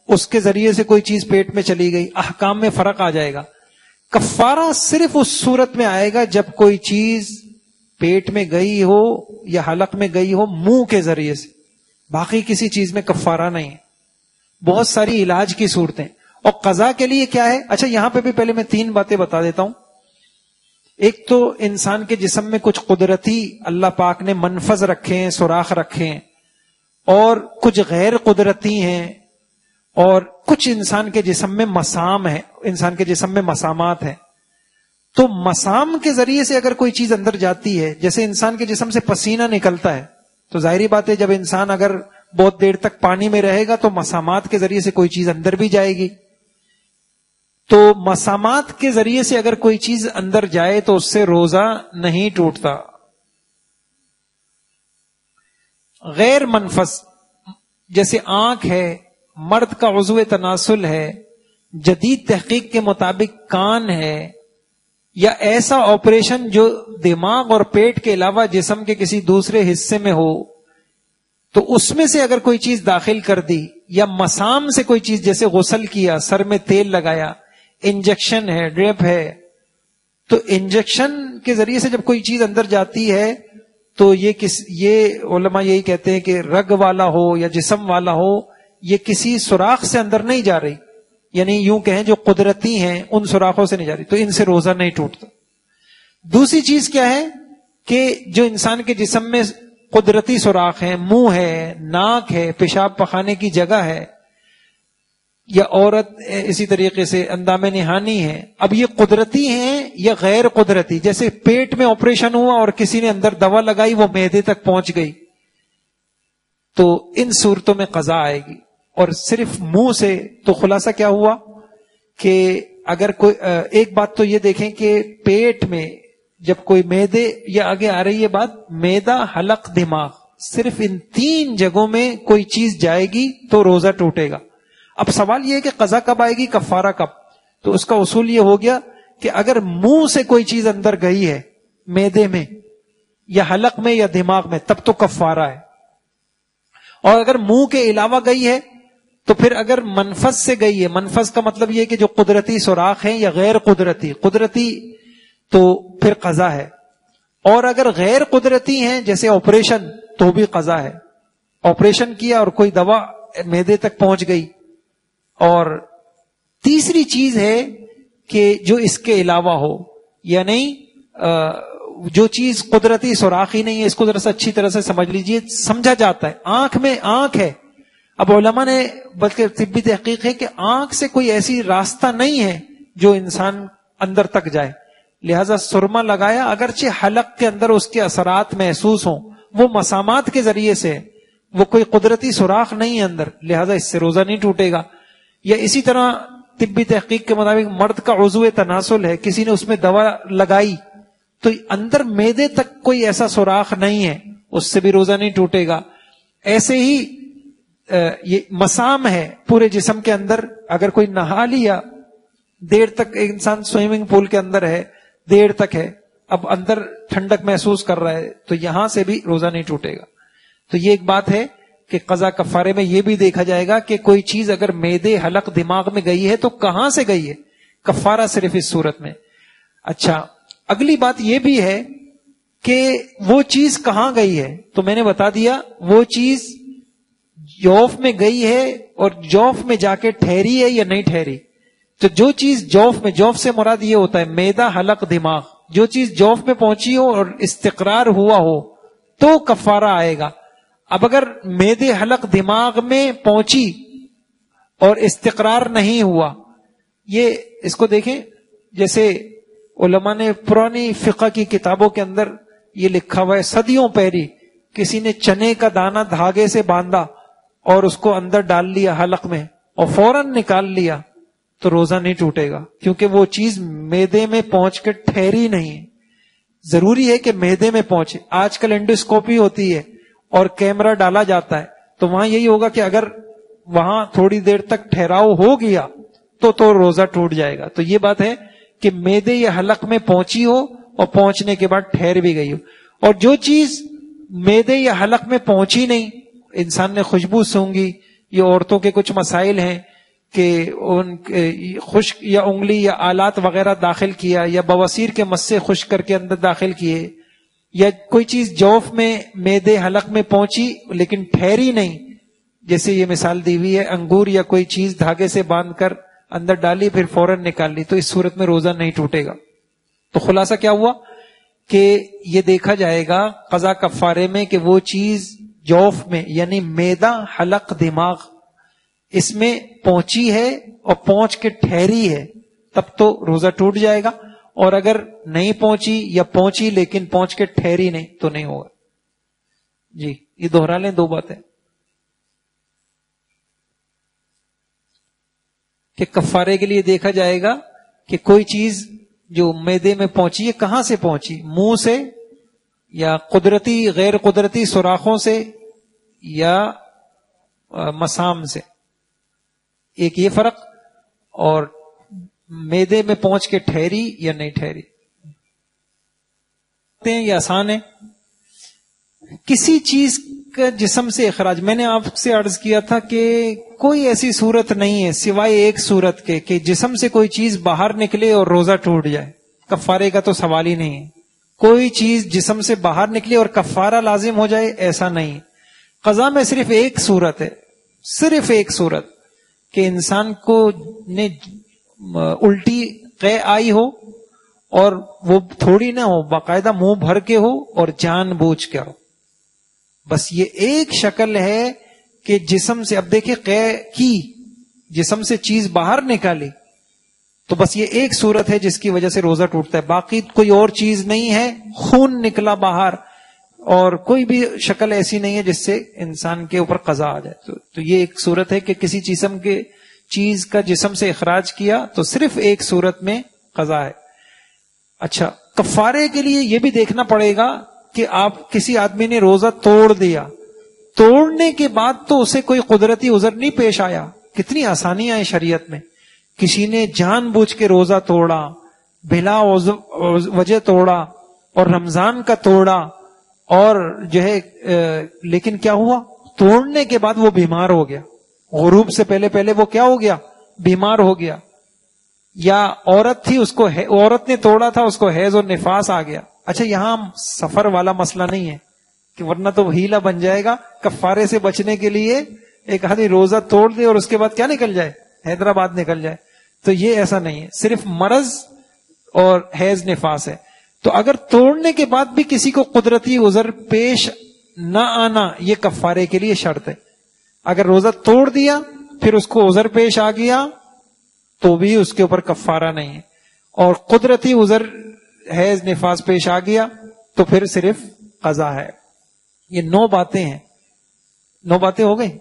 اس کے ذریعے سے کوئی چیز پیٹ میں چلی گئی. احکام میں فرق آ جائے گا. کفارہ صرف اس صورت میں آئے گا جب کوئی چیز پیٹ میں گئی ہو یا حلق میں گئی ہو منہ کے ذریعے سے، باقی کسی چیز میں کفارہ نہیں ہے. بہت ساری علاج کی صورتیں. اور قضا کے لیے کیا ہے؟ اچھا، یہاں پہ بھی پہلے میں تین باتیں بتا دیتا ہوں. ایک تو انسان کے جسم میں کچھ قدرتی اللہ پاک نے منفذ رکھے ہیں، سوراخ رکھے ہیں، اور کچھ غیر قدرتی ہیں، اور کچھ انسان کے جسم میں مسام ہے، انسان کے جسم میں مسامات ہیں. تو مسام کے ذریعے سے اگر کوئی چیز اندر جاتی ہے، جیسے انسان کے جسم سے پسینہ نکلتا ہے، تو ظاہری بات ہے جب انسان اگر بہت دیر تک پانی میں رہے گا تو مسامات کے ذریعے سے کوئی چیز اندر بھی جائے گی. تو مسامات کے ذریعے سے اگر کوئی چیز اندر جائے تو اس سے روزہ نہیں ٹوٹتا. غیر منفذ جیسے آنکھ ہے، مرد کا عضو تناسل ہے، جدید تحقیق کے مطابق کان ہے، یا ایسا آپریشن جو دماغ اور پیٹ کے علاوہ جسم کے کسی دوسرے حصے میں ہو، تو اس میں سے اگر کوئی چیز داخل کر دی، یا مسام سے کوئی چیز جیسے غسل کیا، سر میں تیل لگایا، انجیکشن ہے، ڈرپ ہے، تو انجیکشن کے ذریعے سے جب کوئی چیز اندر جاتی ہے تو یہ علماء یہی کہتے ہیں کہ رگ والا ہو یا جسم والا ہو، یہ کسی سوراخ سے اندر نہیں جا رہی، یعنی یوں کہیں جو قدرتی ہیں ان سوراخوں سے نہیں جا رہی، تو ان سے روزہ نہیں ٹوٹتا. دوسری چیز کیا ہے کہ جو انسان کے جسم میں قدرتی سوراخ ہیں، منہ ہے، ناک ہے، پیشاب پخانے کی جگہ ہے، یا عورت اسی طریقے سے اندام نہانی ہے. اب یہ قدرتی ہیں یا غیر قدرتی؟ جیسے پیٹ میں آپریشن ہوا اور کسی نے اندر دوا لگائی، وہ معدے تک پہنچ گئی، تو ان صورتوں میں قضا آئے گی. اور صرف منہ سے تو خلاصہ کیا ہوا کہ اگر کوئی ایک بات تو یہ دیکھیں کہ پیٹ میں جب کوئی معدے، یہ آگے آ رہی ہے بات، معدہ، حلق، دماغ، صرف ان 3 جگہوں میں کوئی چیز جائے گی تو روزہ ٹوٹے گا. اب سوال یہ ہے کہ قضا کب آئے گی، کفارہ کب؟ تو اس کا اصول یہ ہو گیا کہ اگر منہ سے کوئی چیز اندر گئی ہے، معدے میں یا حلق میں یا دماغ میں، تب تو کفارہ ہے. اور اگر منہ کے علاوہ گئی ہے تو پھر اگر منفذ سے گئی ہے، منفذ کا مطلب یہ کہ جو قدرتی سوراخ ہیں یا غیر قدرتی، قدرتی تو پھر قضا ہے. اور اگر غیر قدرتی ہیں جیسے آپریشن تو بھی قضا ہے. آپریشن کیا اور کوئی دوا معدے تک پہنچ گئی. اور تیسری چیز ہے کہ جو اس کے علاوہ ہو، یعنی جو چیز قدرتی سوراخ ہی نہیں ہے. اس کو ذرا سا اچھی طرح سے سمجھ لیجئے، سمجھا جاتا ہے آنکھ میں آنکھ ہے. اب علماء نے بلکہ طبی تحقیق ہے کہ آنکھ سے کوئی ایسی راستہ نہیں ہے جو انسان اندر تک جائے، لہذا سرما لگایا، اگرچہ حلق کے اندر اس کے اثرات محسوس ہوں، وہ مسامات کے ذریعے سے، وہ کوئی قدرتی سوراخ نہیں ہے اندر، لہذا اس سے روزہ نہیں ٹوٹے گا. یا اسی طرح طبی تحقیق کے مطابق مرد کا عضو تناسل ہے، کسی نے اس میں دوا لگائی تو اندر معدے تک کوئی ایسا سوراخ نہیں ہے، اس سے بھی روزہ نہیں ٹوٹے گا. ایسے ہی یہ مسام ہے پورے جسم کے اندر، اگر کوئی نہا لیا دیر تک، ایک انسان سوئمنگ پول کے اندر ہے، دیر تک ہے، اب اندر ٹھنڈک محسوس کر رہا ہے تو یہاں سے بھی روزہ نہیں ٹوٹے گا. تو یہ ایک بات ہے کہ قضا کفارے میں یہ بھی دیکھا جائے گا کہ کوئی چیز اگر معدے، حلق، دماغ میں گئی ہے تو کہاں سے گئی ہے، کفارہ صرف اس صورت میں. اچھا، اگلی بات یہ بھی ہے کہ وہ چیز کہاں گئی ہے. تو میں نے بتا دیا وہ چیز جوف میں گئی ہے، اور جوف میں جا کے ٹھہری ہے یا نہیں ٹھہری. تو جو چیز جوف میں، جوف سے مراد یہ ہوتا ہے معدہ، حلق، دماغ، جو چیز جوف میں پہنچی ہو اور استقرار ہوا ہو تو کفارہ آئے گا. اب اگر معدے، حلق، دماغ میں پہنچی اور استقرار نہیں ہوا، یہ اس کو دیکھیں، جیسے علماء نے پرانی فقہ کی کتابوں کے اندر یہ لکھا ہوا ہے، صدیوں پہری کسی نے چنے کا دانہ دھاگے سے باندھا اور اس کو اندر ڈال لیا حلق میں اور فوراً نکال لیا تو روزہ نہیں ٹوٹے گا، کیونکہ وہ چیز معدے میں پہنچ کے ٹھہری نہیں ہے. ضروری ہے کہ معدے میں پہنچے. آج کل انڈوسکوپی ہوتی ہے اور کیمرہ ڈالا جاتا ہے تو وہاں یہی ہوگا کہ اگر وہاں تھوڑی دیر تک ٹھہراؤ ہو گیا تو روزہ ٹوٹ جائے گا. تو یہ بات ہے کہ معدے یا حلق میں پہنچی ہو اور پہنچنے کے بعد ٹھہر بھی گئی ہو. اور جو چیز معدے یا حلق میں پہنچی نہیں، انسان نے خوشبو سونگی، یہ عورتوں کے کچھ مسائل ہیں کہ ان خشک یا انگلی یا آلات وغیرہ داخل کیا، یا بواسیر کے مسے خشک کر کے اندر داخل کیے، یا کوئی چیز جوف میں، معدے، حلق میں پہنچی لیکن ٹھہری نہیں، جیسے یہ مثال دی ہوئی ہے، انگور یا کوئی چیز دھاگے سے باندھ کر اندر ڈالی پھر فوراً نکال لی، تو اس صورت میں روزہ نہیں ٹوٹے گا. تو خلاصہ کیا ہوا کہ یہ دیکھا جائے گا قضا کفارے میں کہ وہ چیز جوف میں، یعنی معدہ، حلق، دماغ، اس میں پہنچی ہے اور پہنچ کے ٹھہری ہے، تب تو روزہ ٹوٹ جائے گا. اور اگر نہیں پہنچی یا پہنچی لیکن پہنچ کے ٹھہری نہیں تو نہیں ہوگا. جی یہ دوہرا لیں 2 باتیں کہ کفارے کے لیے دیکھا جائے گا کہ کوئی چیز جو معدے میں پہنچی ہے کہاں سے پہنچی، منہ سے یا قدرتی غیر قدرتی سوراخوں سے یا مسام سے، ایک یہ فرق، اور معدے میں پہنچ کے ٹھہری یا نہیں ٹھہری. یہ آسان ہے. کسی چیز کا جسم سے اخراج، میں نے آپ سے عرض کیا تھا کہ کوئی ایسی صورت نہیں ہے سوائے ایک صورت کے کہ جسم سے کوئی چیز باہر نکلے اور روزہ ٹوٹ جائے. کفارے کا تو سوال ہی نہیں ہے. کوئی چیز جسم سے باہر نکلے اور کفارہ لازم ہو جائے، ایسا نہیں. قضا میں صرف ایک صورت ہے، صرف ایک صورت کہ انسان کو نے الٹی قے آئی ہو اور وہ تھوڑی نہ ہو، باقاعدہ منہ بھر کے ہو اور جان بوجھ کے ہو. بس یہ ایک شکل ہے کہ جسم سے، اب دیکھیں قے کی، جسم سے چیز باہر نکالی، تو بس یہ ایک صورت ہے جس کی وجہ سے روزہ ٹوٹتا ہے. باقی کوئی اور چیز نہیں ہے، خون نکلا باہر اور کوئی بھی شکل ایسی نہیں ہے جس سے انسان کے اوپر قضا آ جائے. تو یہ ایک صورت ہے کہ کسی چیز کا جسم سے اخراج کیا تو صرف ایک صورت میں قضا ہے. اچھا، کفارے کے لیے یہ بھی دیکھنا پڑے گا کہ آپ کسی آدمی نے روزہ توڑ دیا، توڑنے کے بعد تو اسے کوئی قدرتی عذر نہیں پیش آیا. کتنی آسانیاں ہیں شریعت میں. کسی نے جان بوجھ کے روزہ توڑا، بلا وجہ توڑا، اور رمضان کا توڑا، اور جو ہے لیکن کیا ہوا؟ توڑنے کے بعد وہ بیمار ہو گیا. غروب سے پہلے وہ کیا ہو گیا؟ بیمار ہو گیا. یا عورت تھی، عورت نے توڑا تھا، اس کو حیض اور نفاس آ گیا. اچھا، یہاں سفر والا مسئلہ نہیں ہے کہ ورنہ تو ہیلا بن جائے گا کفارے سے بچنے کے لیے ایک آدمی روزہ توڑ دے اور اس کے بعد کیا نکل جائے؟ حیدرآباد نکل جائے. تو یہ ایسا نہیں ہے، صرف مرض اور حیض نفاس ہے. تو اگر توڑنے کے بعد بھی کسی کو قدرتی عذر پیش نہ آنا، یہ کفارے کے لیے شرط ہے. اگر روزہ توڑ دیا پھر اس کو عذر پیش آ گیا تو بھی اس کے اوپر کفارہ نہیں ہے. اور قدرتی عذر حیض نفاس پیش آ گیا تو پھر صرف قضا ہے. یہ 9 باتیں ہیں. 9 باتیں ہو گئی.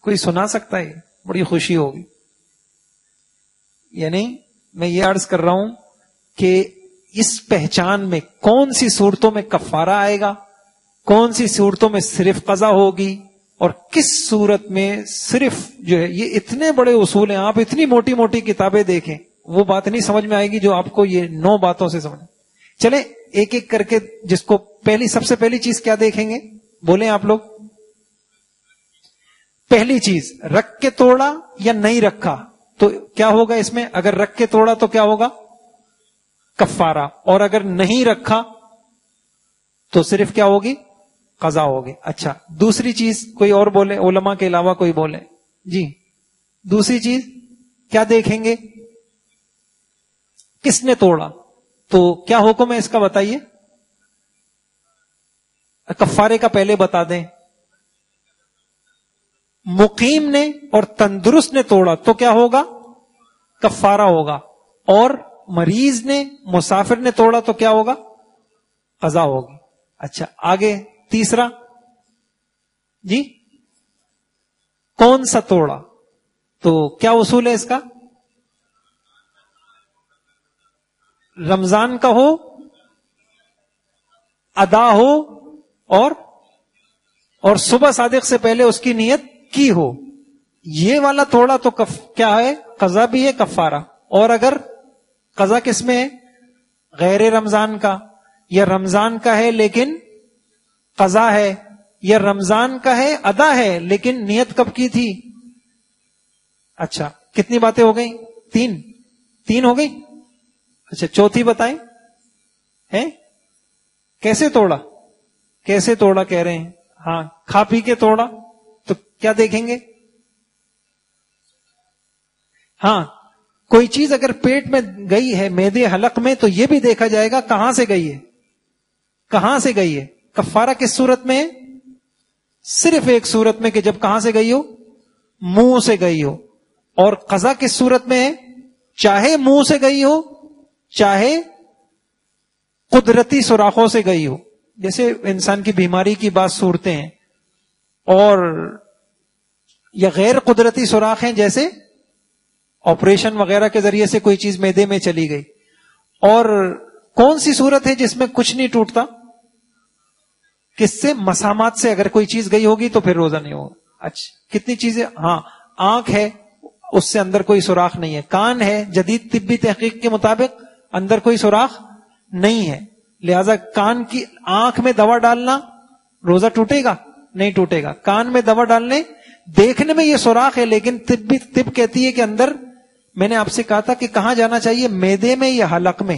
کوئی سنا سکتا ہے؟ بڑی خوشی ہوگی. یعنی میں یہ عرض کر رہا ہوں کہ اس پہچان میں کون سی صورتوں میں کفارہ آئے گا، کون سی صورتوں میں صرف قضا ہوگی، اور کس صورت میں صرف جو ہے، یہ اتنے بڑے اصول ہیں. آپ اتنی موٹی موٹی کتابیں دیکھیں، وہ بات نہیں سمجھ میں آئے گی جو آپ کو یہ 9 باتوں سے سمجھ. چلیں ایک ایک کر کے، جس کو سب سے پہلی چیز کیا دیکھیں گے؟ بولیں آپ لوگ. پہلی چیز، رکھ کے توڑا یا نہیں رکھا تو کیا ہوگا اس میں؟ اگر رکھ کے توڑا تو کیا ہوگا؟ کفارہ. اور اگر نہیں رکھا تو صرف کیا ہوگی؟ قضا ہوگی. اچھا، دوسری چیز کوئی اور بولے، علماء کے علاوہ کوئی بولے. جی، دوسری چیز کیا دیکھیں گے؟ کس نے توڑا تو کیا حکم ہے اس کا بتائیے. کفارے کا پہلے بتا دیں. مقیم نے اور تندرست نے توڑا تو کیا ہوگا؟ کفارہ ہوگا. اور مریض نے، مسافر نے توڑا تو کیا ہوگا؟ قضا ہوگی. اچھا، آگے تیسرا. جی، کون سا توڑا تو کیا اصول ہے اس کا؟ رمضان کا ہو، ادا ہو، اور صبح صادق سے پہلے اس کی نیت کی ہو. یہ والا توڑا تو کیا ہے؟ قضا بھی ہے، کفارہ. اور اگر قضا کس میں ہے؟ غیر رمضان کا، یا رمضان کا ہے لیکن قضا ہے، یا رمضان کا ہے ادا ہے لیکن نیت کب کی تھی؟ اچھا، کتنی باتیں ہو گئی؟ 3 ہو گئی. اچھا، چوتھی بتائیں. ہے کیسے توڑا؟ کیسے توڑا کہہ رہے ہیں؟ ہاں، کھا پی کے توڑا تو کیا دیکھیں گے؟ ہاں، کوئی چیز اگر پیٹ میں گئی ہے، معدے حلق میں، تو یہ بھی دیکھا جائے گا کہاں سے گئی ہے. کہاں سے گئی ہے؟ کفارہ کس صورت میں ہے؟ صرف ایک صورت میں کہ جب کہاں سے گئی ہو؟ منہ سے گئی ہو. اور قضا کس صورت میں ہے؟ چاہے منہ سے گئی ہو، چاہے قدرتی سوراخوں سے گئی ہو. جیسے انسان کی بیماری کی بات صورتیں ہیں، اور یا غیر قدرتی سوراخ ہیں، جیسے آپریشن وغیرہ کے ذریعے سے کوئی چیز معدے میں چلی گئی. اور کون سی صورت ہے جس میں کچھ نہیں ٹوٹتا؟ کس سے؟ مسامات سے. اگر کوئی چیز گئی ہوگی تو پھر روزہ نہیں ہوگا. اچھا، کتنی چیزیں؟ ہاں، آنکھ ہے، اس سے اندر کوئی سوراخ نہیں ہے. کان ہے، جدید طبی تحقیق کے مطابق اندر کوئی سوراخ نہیں ہے. لہذا کان کی، آنکھ میں دوا ڈالنا، روزہ ٹوٹے گا؟ نہیں ٹوٹے گا. کان میں دوا ڈالنے، دیکھنے میں یہ سوراخ ہے لیکن طب کہتی ہے کہ اندر، میں نے آپ سے کہا تھا کہ کہاں جانا چاہیے؟ معدے میں یا حلق میں.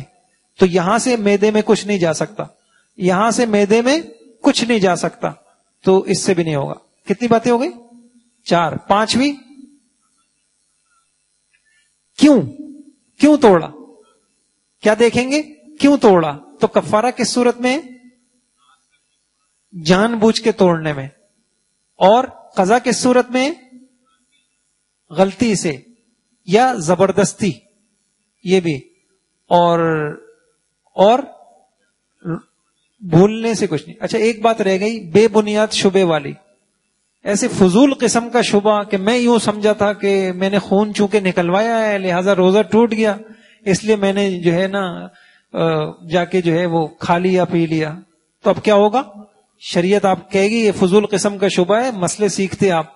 تو یہاں سے معدے میں کچھ نہیں جا سکتا، یہاں سے معدے میں کچھ نہیں جا سکتا، تو اس سے بھی نہیں ہوگا. کتنی باتیں ہو گئی؟ 4. پانچویں، کیوں توڑا؟ کیا دیکھیں گے؟ کیوں توڑا تو کفارہ کس صورت میں؟ جان بوجھ کے توڑنے میں. اور قضا کس صورت میں؟ غلطی سے یا زبردستی، یہ بھی. اور بھولنے سے کچھ نہیں. اچھا، ایک بات رہ گئی، بے بنیاد شبے والی. ایسے فضول قسم کا شبہ کہ میں یوں سمجھا تھا کہ میں نے خون چونکہ نکلوایا ہے لہذا روزہ ٹوٹ گیا، اس لیے میں نے جو ہے نا جا کے جو ہے وہ کھا لیا پی لیا، تو اب کیا ہوگا؟ شریعت آپ کہے گی یہ فضول قسم کا شبہ ہے، مسئلے سیکھتے آپ.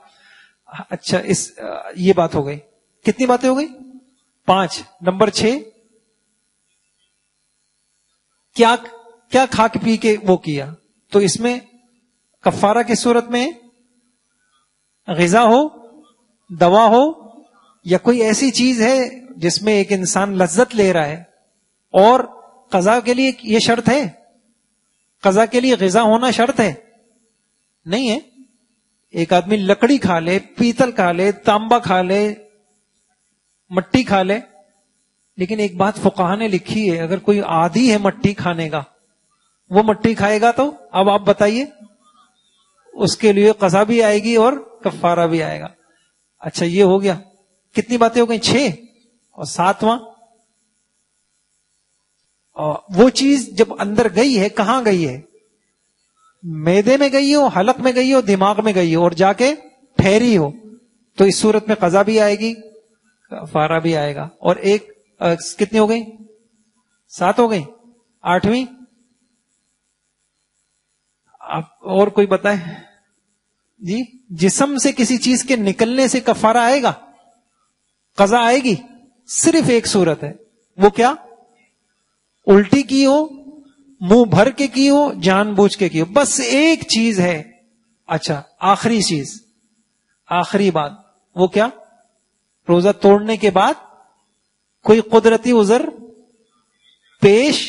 اچھا یہ بات ہو گئی. کتنی باتیں ہو گئی؟ 5. نمبر 6، کیا کھا کے پی کے وہ کیا، تو اس میں کفارہ کس صورت میں؟ غذا ہو، دوا ہو، یا کوئی ایسی چیز ہے جس میں ایک انسان لذت لے رہا ہے. اور قضا کے لیے یہ شرط ہے؟ قضا کے لیے غذا ہونا شرط ہے؟ نہیں ہے. ایک آدمی لکڑی کھا لے، پیتل کھا لے، تانبا کھا لے، مٹی کھا لے، لیکن ایک بات فقہاء نے لکھی ہے، اگر کوئی عادی ہے مٹی کھانے کا، وہ مٹی کھائے گا تو اب آپ بتائیے اس کے لیے قضا بھی آئے گی اور کفارہ بھی آئے گا. اچھا یہ ہو گیا. کتنی باتیں ہو گئی؟ 6. اور 7واں، وہ چیز جب اندر گئی ہے کہاں گئی ہے؟ معدے میں گئی ہو، حلق میں گئی ہو، دماغ میں گئی ہو اور جا کے ٹھہری ہو، تو اس صورت میں قضا بھی آئے گی، کفارہ بھی آئے گا. اور ایک کتنی ہو گئی؟ 7 ہو گئی. 8ویں اور کوئی بتائے جی؟ جسم سے کسی چیز کے نکلنے سے کفارہ آئے گا، قضا آئے گی. صرف ایک صورت ہے، وہ کیا؟ الٹی کی ہو، منہ بھر کے کی ہو، جان بوجھ کے کی ہو، بس ایک چیز ہے. اچھا آخری چیز، آخری بات، وہ کیا؟ روزہ توڑنے کے بعد کوئی قدرتی عذر پیش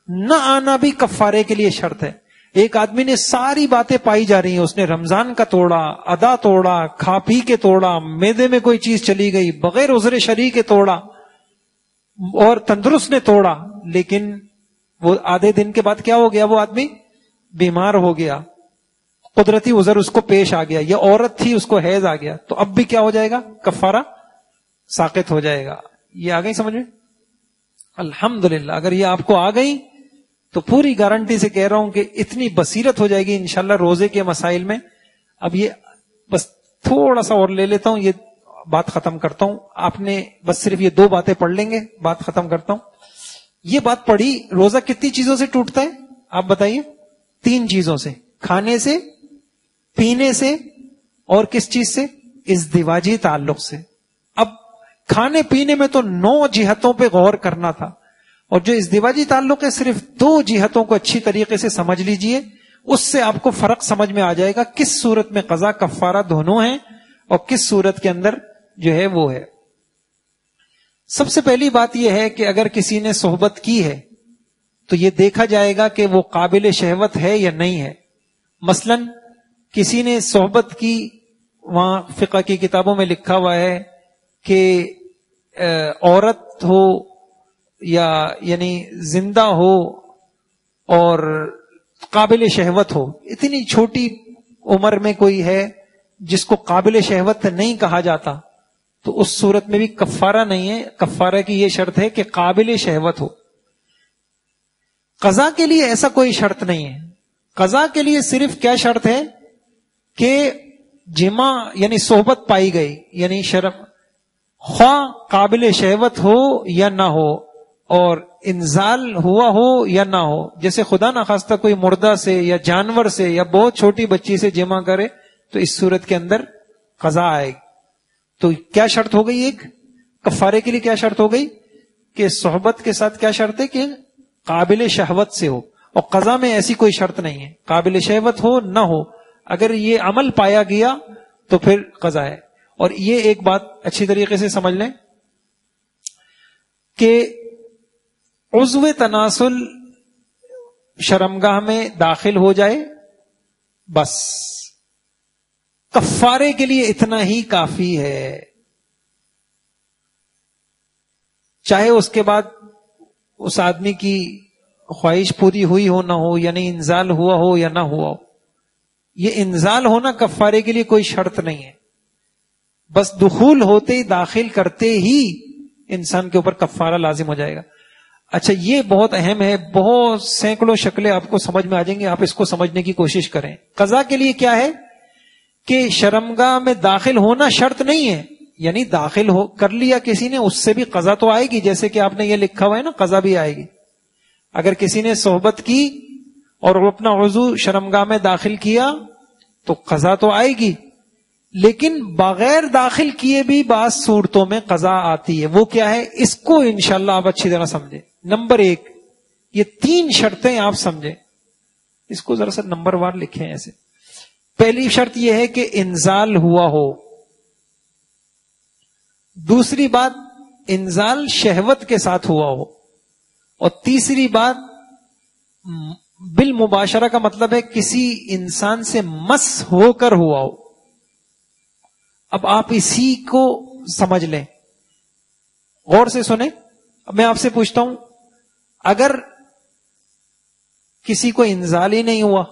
نہ آنا بھی کفارے کے لیے شرط ہے. ایک آدمی نے ساری باتیں پائی جا رہی ہیں، اس نے رمضان کا توڑا، ادا توڑا، کھا پی کے توڑا، معدے میں کوئی چیز چلی گئی، بغیر عذر شرعی کے توڑا، اور تندرست نے توڑا، لیکن وہ آدھے دن کے بعد کیا ہو گیا؟ وہ آدمی بیمار ہو گیا، قدرتی عذر اس کو پیش آ گیا، یا عورت تھی اس کو حیض آ گیا، تو اب بھی کیا ہو جائے گا؟ کفارہ ساقط ہو جائے گا. یہ آ گئی سمجھ میں؟ الحمدللہ. اگر یہ آپ کو آ گئی تو پوری گارنٹی سے کہہ رہا ہوں کہ اتنی بصیرت ہو جائے گی انشاءاللہ روزے کے مسائل میں. اب یہ بس تھوڑا سا اور لے لیتا ہوں، یہ بات ختم کرتا ہوں. آپ نے بس صرف یہ 2 باتیں پڑھ لیں گے، بات ختم کرتا ہوں. یہ بات پڑھی، روزہ کتنی چیزوں سے ٹوٹتا ہے آپ بتائیے؟ 3 چیزوں سے، کھانے سے، پینے سے، اور کس چیز سے؟ ازدواجی تعلق سے. اب کھانے پینے میں تو 9 جہتوں پہ غور کرنا تھا، اور جو ازدواجی تعلق ہے صرف 2 جہتوں کو اچھی طریقے سے سمجھ لیجئے، اس سے آپ کو فرق سمجھ میں آ جائے گا کس صورت میں قضا کفارہ دونوں ہیں اور کس صورت کے اندر جو ہے وہ ہے. سب سے پہلی بات یہ ہے کہ اگر کسی نے صحبت کی ہے تو یہ دیکھا جائے گا کہ وہ قابل شہوت ہے یا نہیں ہے. مثلا کسی نے صحبت کی، وہاں فقہ کی کتابوں میں لکھا ہوا ہے کہ عورت ہو یا یعنی زندہ ہو اور قابل شہوت ہو، اتنی چھوٹی عمر میں کوئی ہے جس کو قابل شہوت نہیں کہا جاتا، تو اس صورت میں بھی کفارہ نہیں ہے. کفارہ کی یہ شرط ہے کہ قابل شہوت ہو. قضا کے لیے ایسا کوئی شرط نہیں ہے. قضا کے لیے صرف کیا شرط ہے کہ جمع یعنی صحبت پائی گئی، یعنی شرم، خواہ قابل شہوت ہو یا نہ ہو، اور انزال ہوا ہو یا نہ ہو. جیسے خدا نخواستہ کوئی مردہ سے یا جانور سے یا بہت چھوٹی بچی سے جمع کرے تو اس صورت کے اندر قضا آئے گی. تو کیا شرط ہو گئی؟ ایک کفارے کے لیے کیا شرط ہو گئی کہ صحبت کے ساتھ کیا شرط ہے کہ قابل شہوت سے ہو. اور قضا میں ایسی کوئی شرط نہیں ہے، قابل شہوت ہو نہ ہو، اگر یہ عمل پایا گیا تو پھر قضا ہے. اور یہ ایک بات اچھی طریقے سے سمجھ لیں کہ عضو تناسل شرمگاہ میں داخل ہو جائے بس کفارے کے لیے اتنا ہی کافی ہے. چاہے اس کے بعد اس آدمی کی خواہش پوری ہوئی ہو نہ ہو، یعنی انزال ہوا ہو یا نہ ہوا ہو. یہ انزال ہونا کفارے کے لیے کوئی شرط نہیں ہے، بس دخول ہوتے ہی، داخل کرتے ہی انسان کے اوپر کفارہ لازم ہو جائے گا. اچھا یہ بہت اہم ہے، بہت سینکڑوں شکلیں آپ کو سمجھ میں آ جائیں گے، آپ اس کو سمجھنے کی کوشش کریں. قضا کے لیے کیا ہے کہ شرمگاہ میں داخل ہونا شرط نہیں ہے، یعنی داخل ہو کر لیا کسی نے، اس سے بھی قضا تو آئے گی، جیسے کہ آپ نے یہ لکھا ہوا ہے نا قضا بھی آئے گی. اگر کسی نے صحبت کی اور وہ اپنا عضو شرمگاہ میں داخل کیا تو قضا تو آئے گی، لیکن بغیر داخل کیے بھی بعض صورتوں میں قضا آتی ہے. وہ کیا ہے، اس کو انشاءاللہ آپ اچھی طرح سمجھیں. نمبر 1، یہ 3 شرطیں آپ سمجھیں، اس کو ذرا سا نمبر وار لکھیں ایسے. پہلی شرط یہ ہے کہ انزال ہوا ہو. دوسری بات، انزال شہوت کے ساتھ ہوا ہو. اور تیسری بات، بالمباشرہ کا مطلب ہے کسی انسان سے مس ہو کر ہوا ہو. اب آپ اسی کو سمجھ لیں، غور سے سنیں. اب میں آپ سے پوچھتا ہوں، اگر کسی کو انزال ہی نہیں ہوا،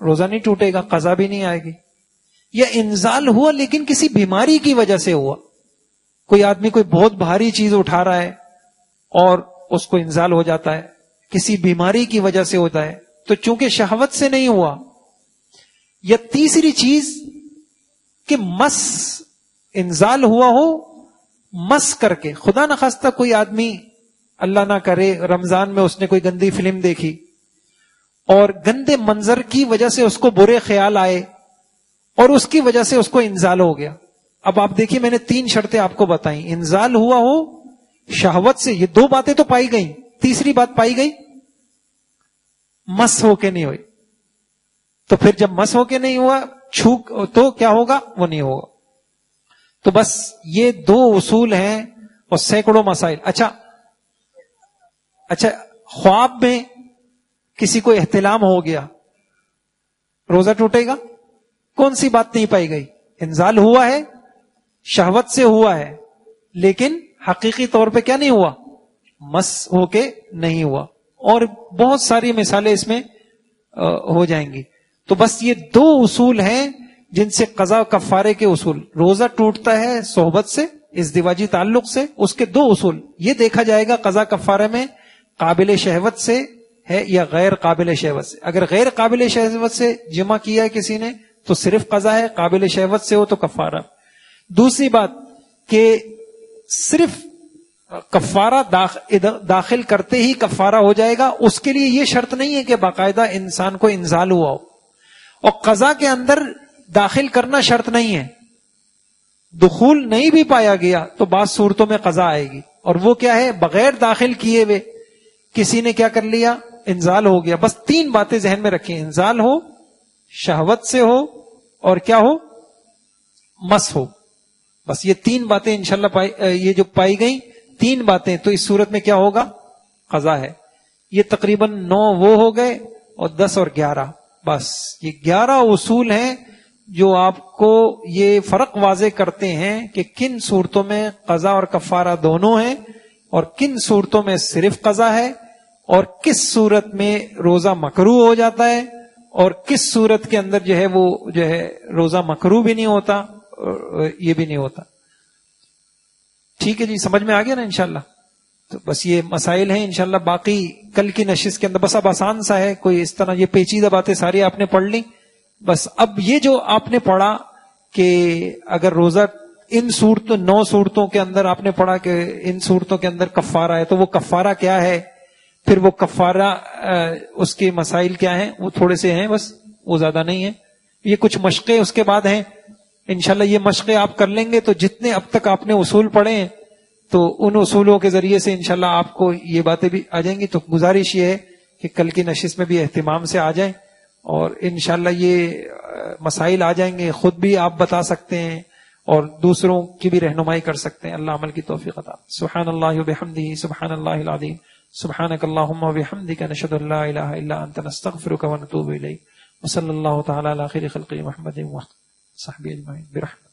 روزہ نہیں ٹوٹے گا، قضا بھی نہیں آئے گی. یا انزال ہوا لیکن کسی بیماری کی وجہ سے ہوا، کوئی آدمی کوئی بہت بھاری چیز اٹھا رہا ہے اور اس کو انزال ہو جاتا ہے، کسی بیماری کی وجہ سے ہوتا ہے، تو چونکہ شہوت سے نہیں ہوا. یا تیسری چیز کہ مس، انزال ہوا ہو مس کر کے. خدا نخواستہ کوئی آدمی، اللہ نہ کرے، رمضان میں اس نے کوئی گندی فلم دیکھی اور گندے منظر کی وجہ سے اس کو برے خیال آئے اور اس کی وجہ سے اس کو انزال ہو گیا. اب آپ دیکھیے، میں نے 3 شرطیں آپ کو بتائیں. انزال ہوا ہو شہوت سے، یہ 2 باتیں تو پائی گئیں. تیسری بات پائی گئی مس ہو کے نہیں ہوئی. تو پھر جب مس ہو کے نہیں ہوا، تو کیا ہوگا، وہ نہیں ہوگا. تو بس یہ 2 اصول ہیں اور سینکڑوں مسائل. اچھا، خواب میں کسی کو احتلام ہو گیا، روزہ ٹوٹے گا؟ کون سی بات نہیں پائی گئی؟ انزال ہوا ہے، شہوت سے ہوا ہے، لیکن حقیقی طور پہ کیا نہیں ہوا، مس ہو کے نہیں ہوا. اور بہت ساری مثالیں اس میں ہو جائیں گی. تو بس یہ 2 اصول ہیں جن سے قضا کفارے کے اصول. روزہ ٹوٹتا ہے صحبت سے، ازدواجی تعلق سے، اس کے 2 اصول. یہ دیکھا جائے گا قضا کفارے میں قابل شہوت سے ہے یا غیر قابل شہوت سے. اگر غیر قابل شہوت سے جمع کیا ہے کسی نے تو صرف قضا ہے، قابل شہوت سے ہو تو کفارہ. دوسری بات کہ صرف کفارہ داخل کرتے ہی کفارہ ہو جائے گا، اس کے لیے یہ شرط نہیں ہے کہ باقاعدہ انسان کو انزال ہوا ہو. اور قضا کے اندر داخل کرنا شرط نہیں ہے. دخول نہیں بھی پایا گیا تو بعض صورتوں میں قضا آئے گی. اور وہ کیا ہے، بغیر داخل کیے ہوئے کسی نے کیا کر لیا، انزال ہو گیا. بس 3 باتیں ذہن میں رکھیں، انزال ہو، شہوت سے ہو، اور کیا ہو، مس ہو. بس یہ 3 باتیں انشاءاللہ یہ جو پائی گئیں 3 باتیں، تو اس صورت میں کیا ہوگا، قضا ہے. یہ تقریباً 9 وہ ہو گئے اور 10 اور 11. بس یہ 11 اصول ہیں جو آپ کو یہ فرق واضح کرتے ہیں کہ کن صورتوں میں قضا اور کفارہ دونوں ہیں اور کن صورتوں میں صرف قضا ہے، اور کس صورت میں روزہ مکروہ ہو جاتا ہے اور کس صورت کے اندر جو ہے وہ جو ہے روزہ مکروہ بھی نہیں ہوتا، یہ بھی نہیں ہوتا. ٹھیک ہے جی، سمجھ میں آ گیا نا انشاءاللہ. تو بس یہ مسائل ہیں انشاءاللہ. باقی کل کی نشست کے اندر بس اب آسان سا ہے، کوئی اس طرح یہ پیچیدہ باتیں ساری آپ نے پڑھ لی. بس اب یہ جو آپ نے پڑھا کہ اگر روزہ ان 9 صورتوں کے اندر آپ نے پڑھا کہ ان صورتوں کے اندر کفارہ ہے، تو وہ کفارہ کیا ہے، پھر وہ کفارہ اس کے مسائل کیا ہیں، وہ تھوڑے سے ہیں بس، وہ زیادہ نہیں ہیں. یہ کچھ مشقیں اس کے بعد ہیں انشاءاللہ. یہ مشقیں آپ کر لیں گے تو جتنے اب تک آپ نے اصول پڑھے ہیں تو ان اصولوں کے ذریعے سے انشاءاللہ آپ کو یہ باتیں بھی آ جائیں گی. تو گزارش یہ ہے کہ کل کی نشست میں بھی اہتمام سے آ جائیں اور انشاءاللہ یہ مسائل آ جائیں گے. خود بھی آپ بتا سکتے ہیں اور دوسروں کی بھی رہنمائی کر سکتے ہیں. اللہ عمل کی توفیق عطا. سبحان اللہ وبحمدہ، سبحان اللہ العظیم، سبحانک اللہم وبحمدک، نشہد ان لا الہ الا انت، نستغفرک ونتوب الیک. وصلی اللہ تعالی علی خیر خلقہ محمد وصحبہ اجمعین برحمتہ.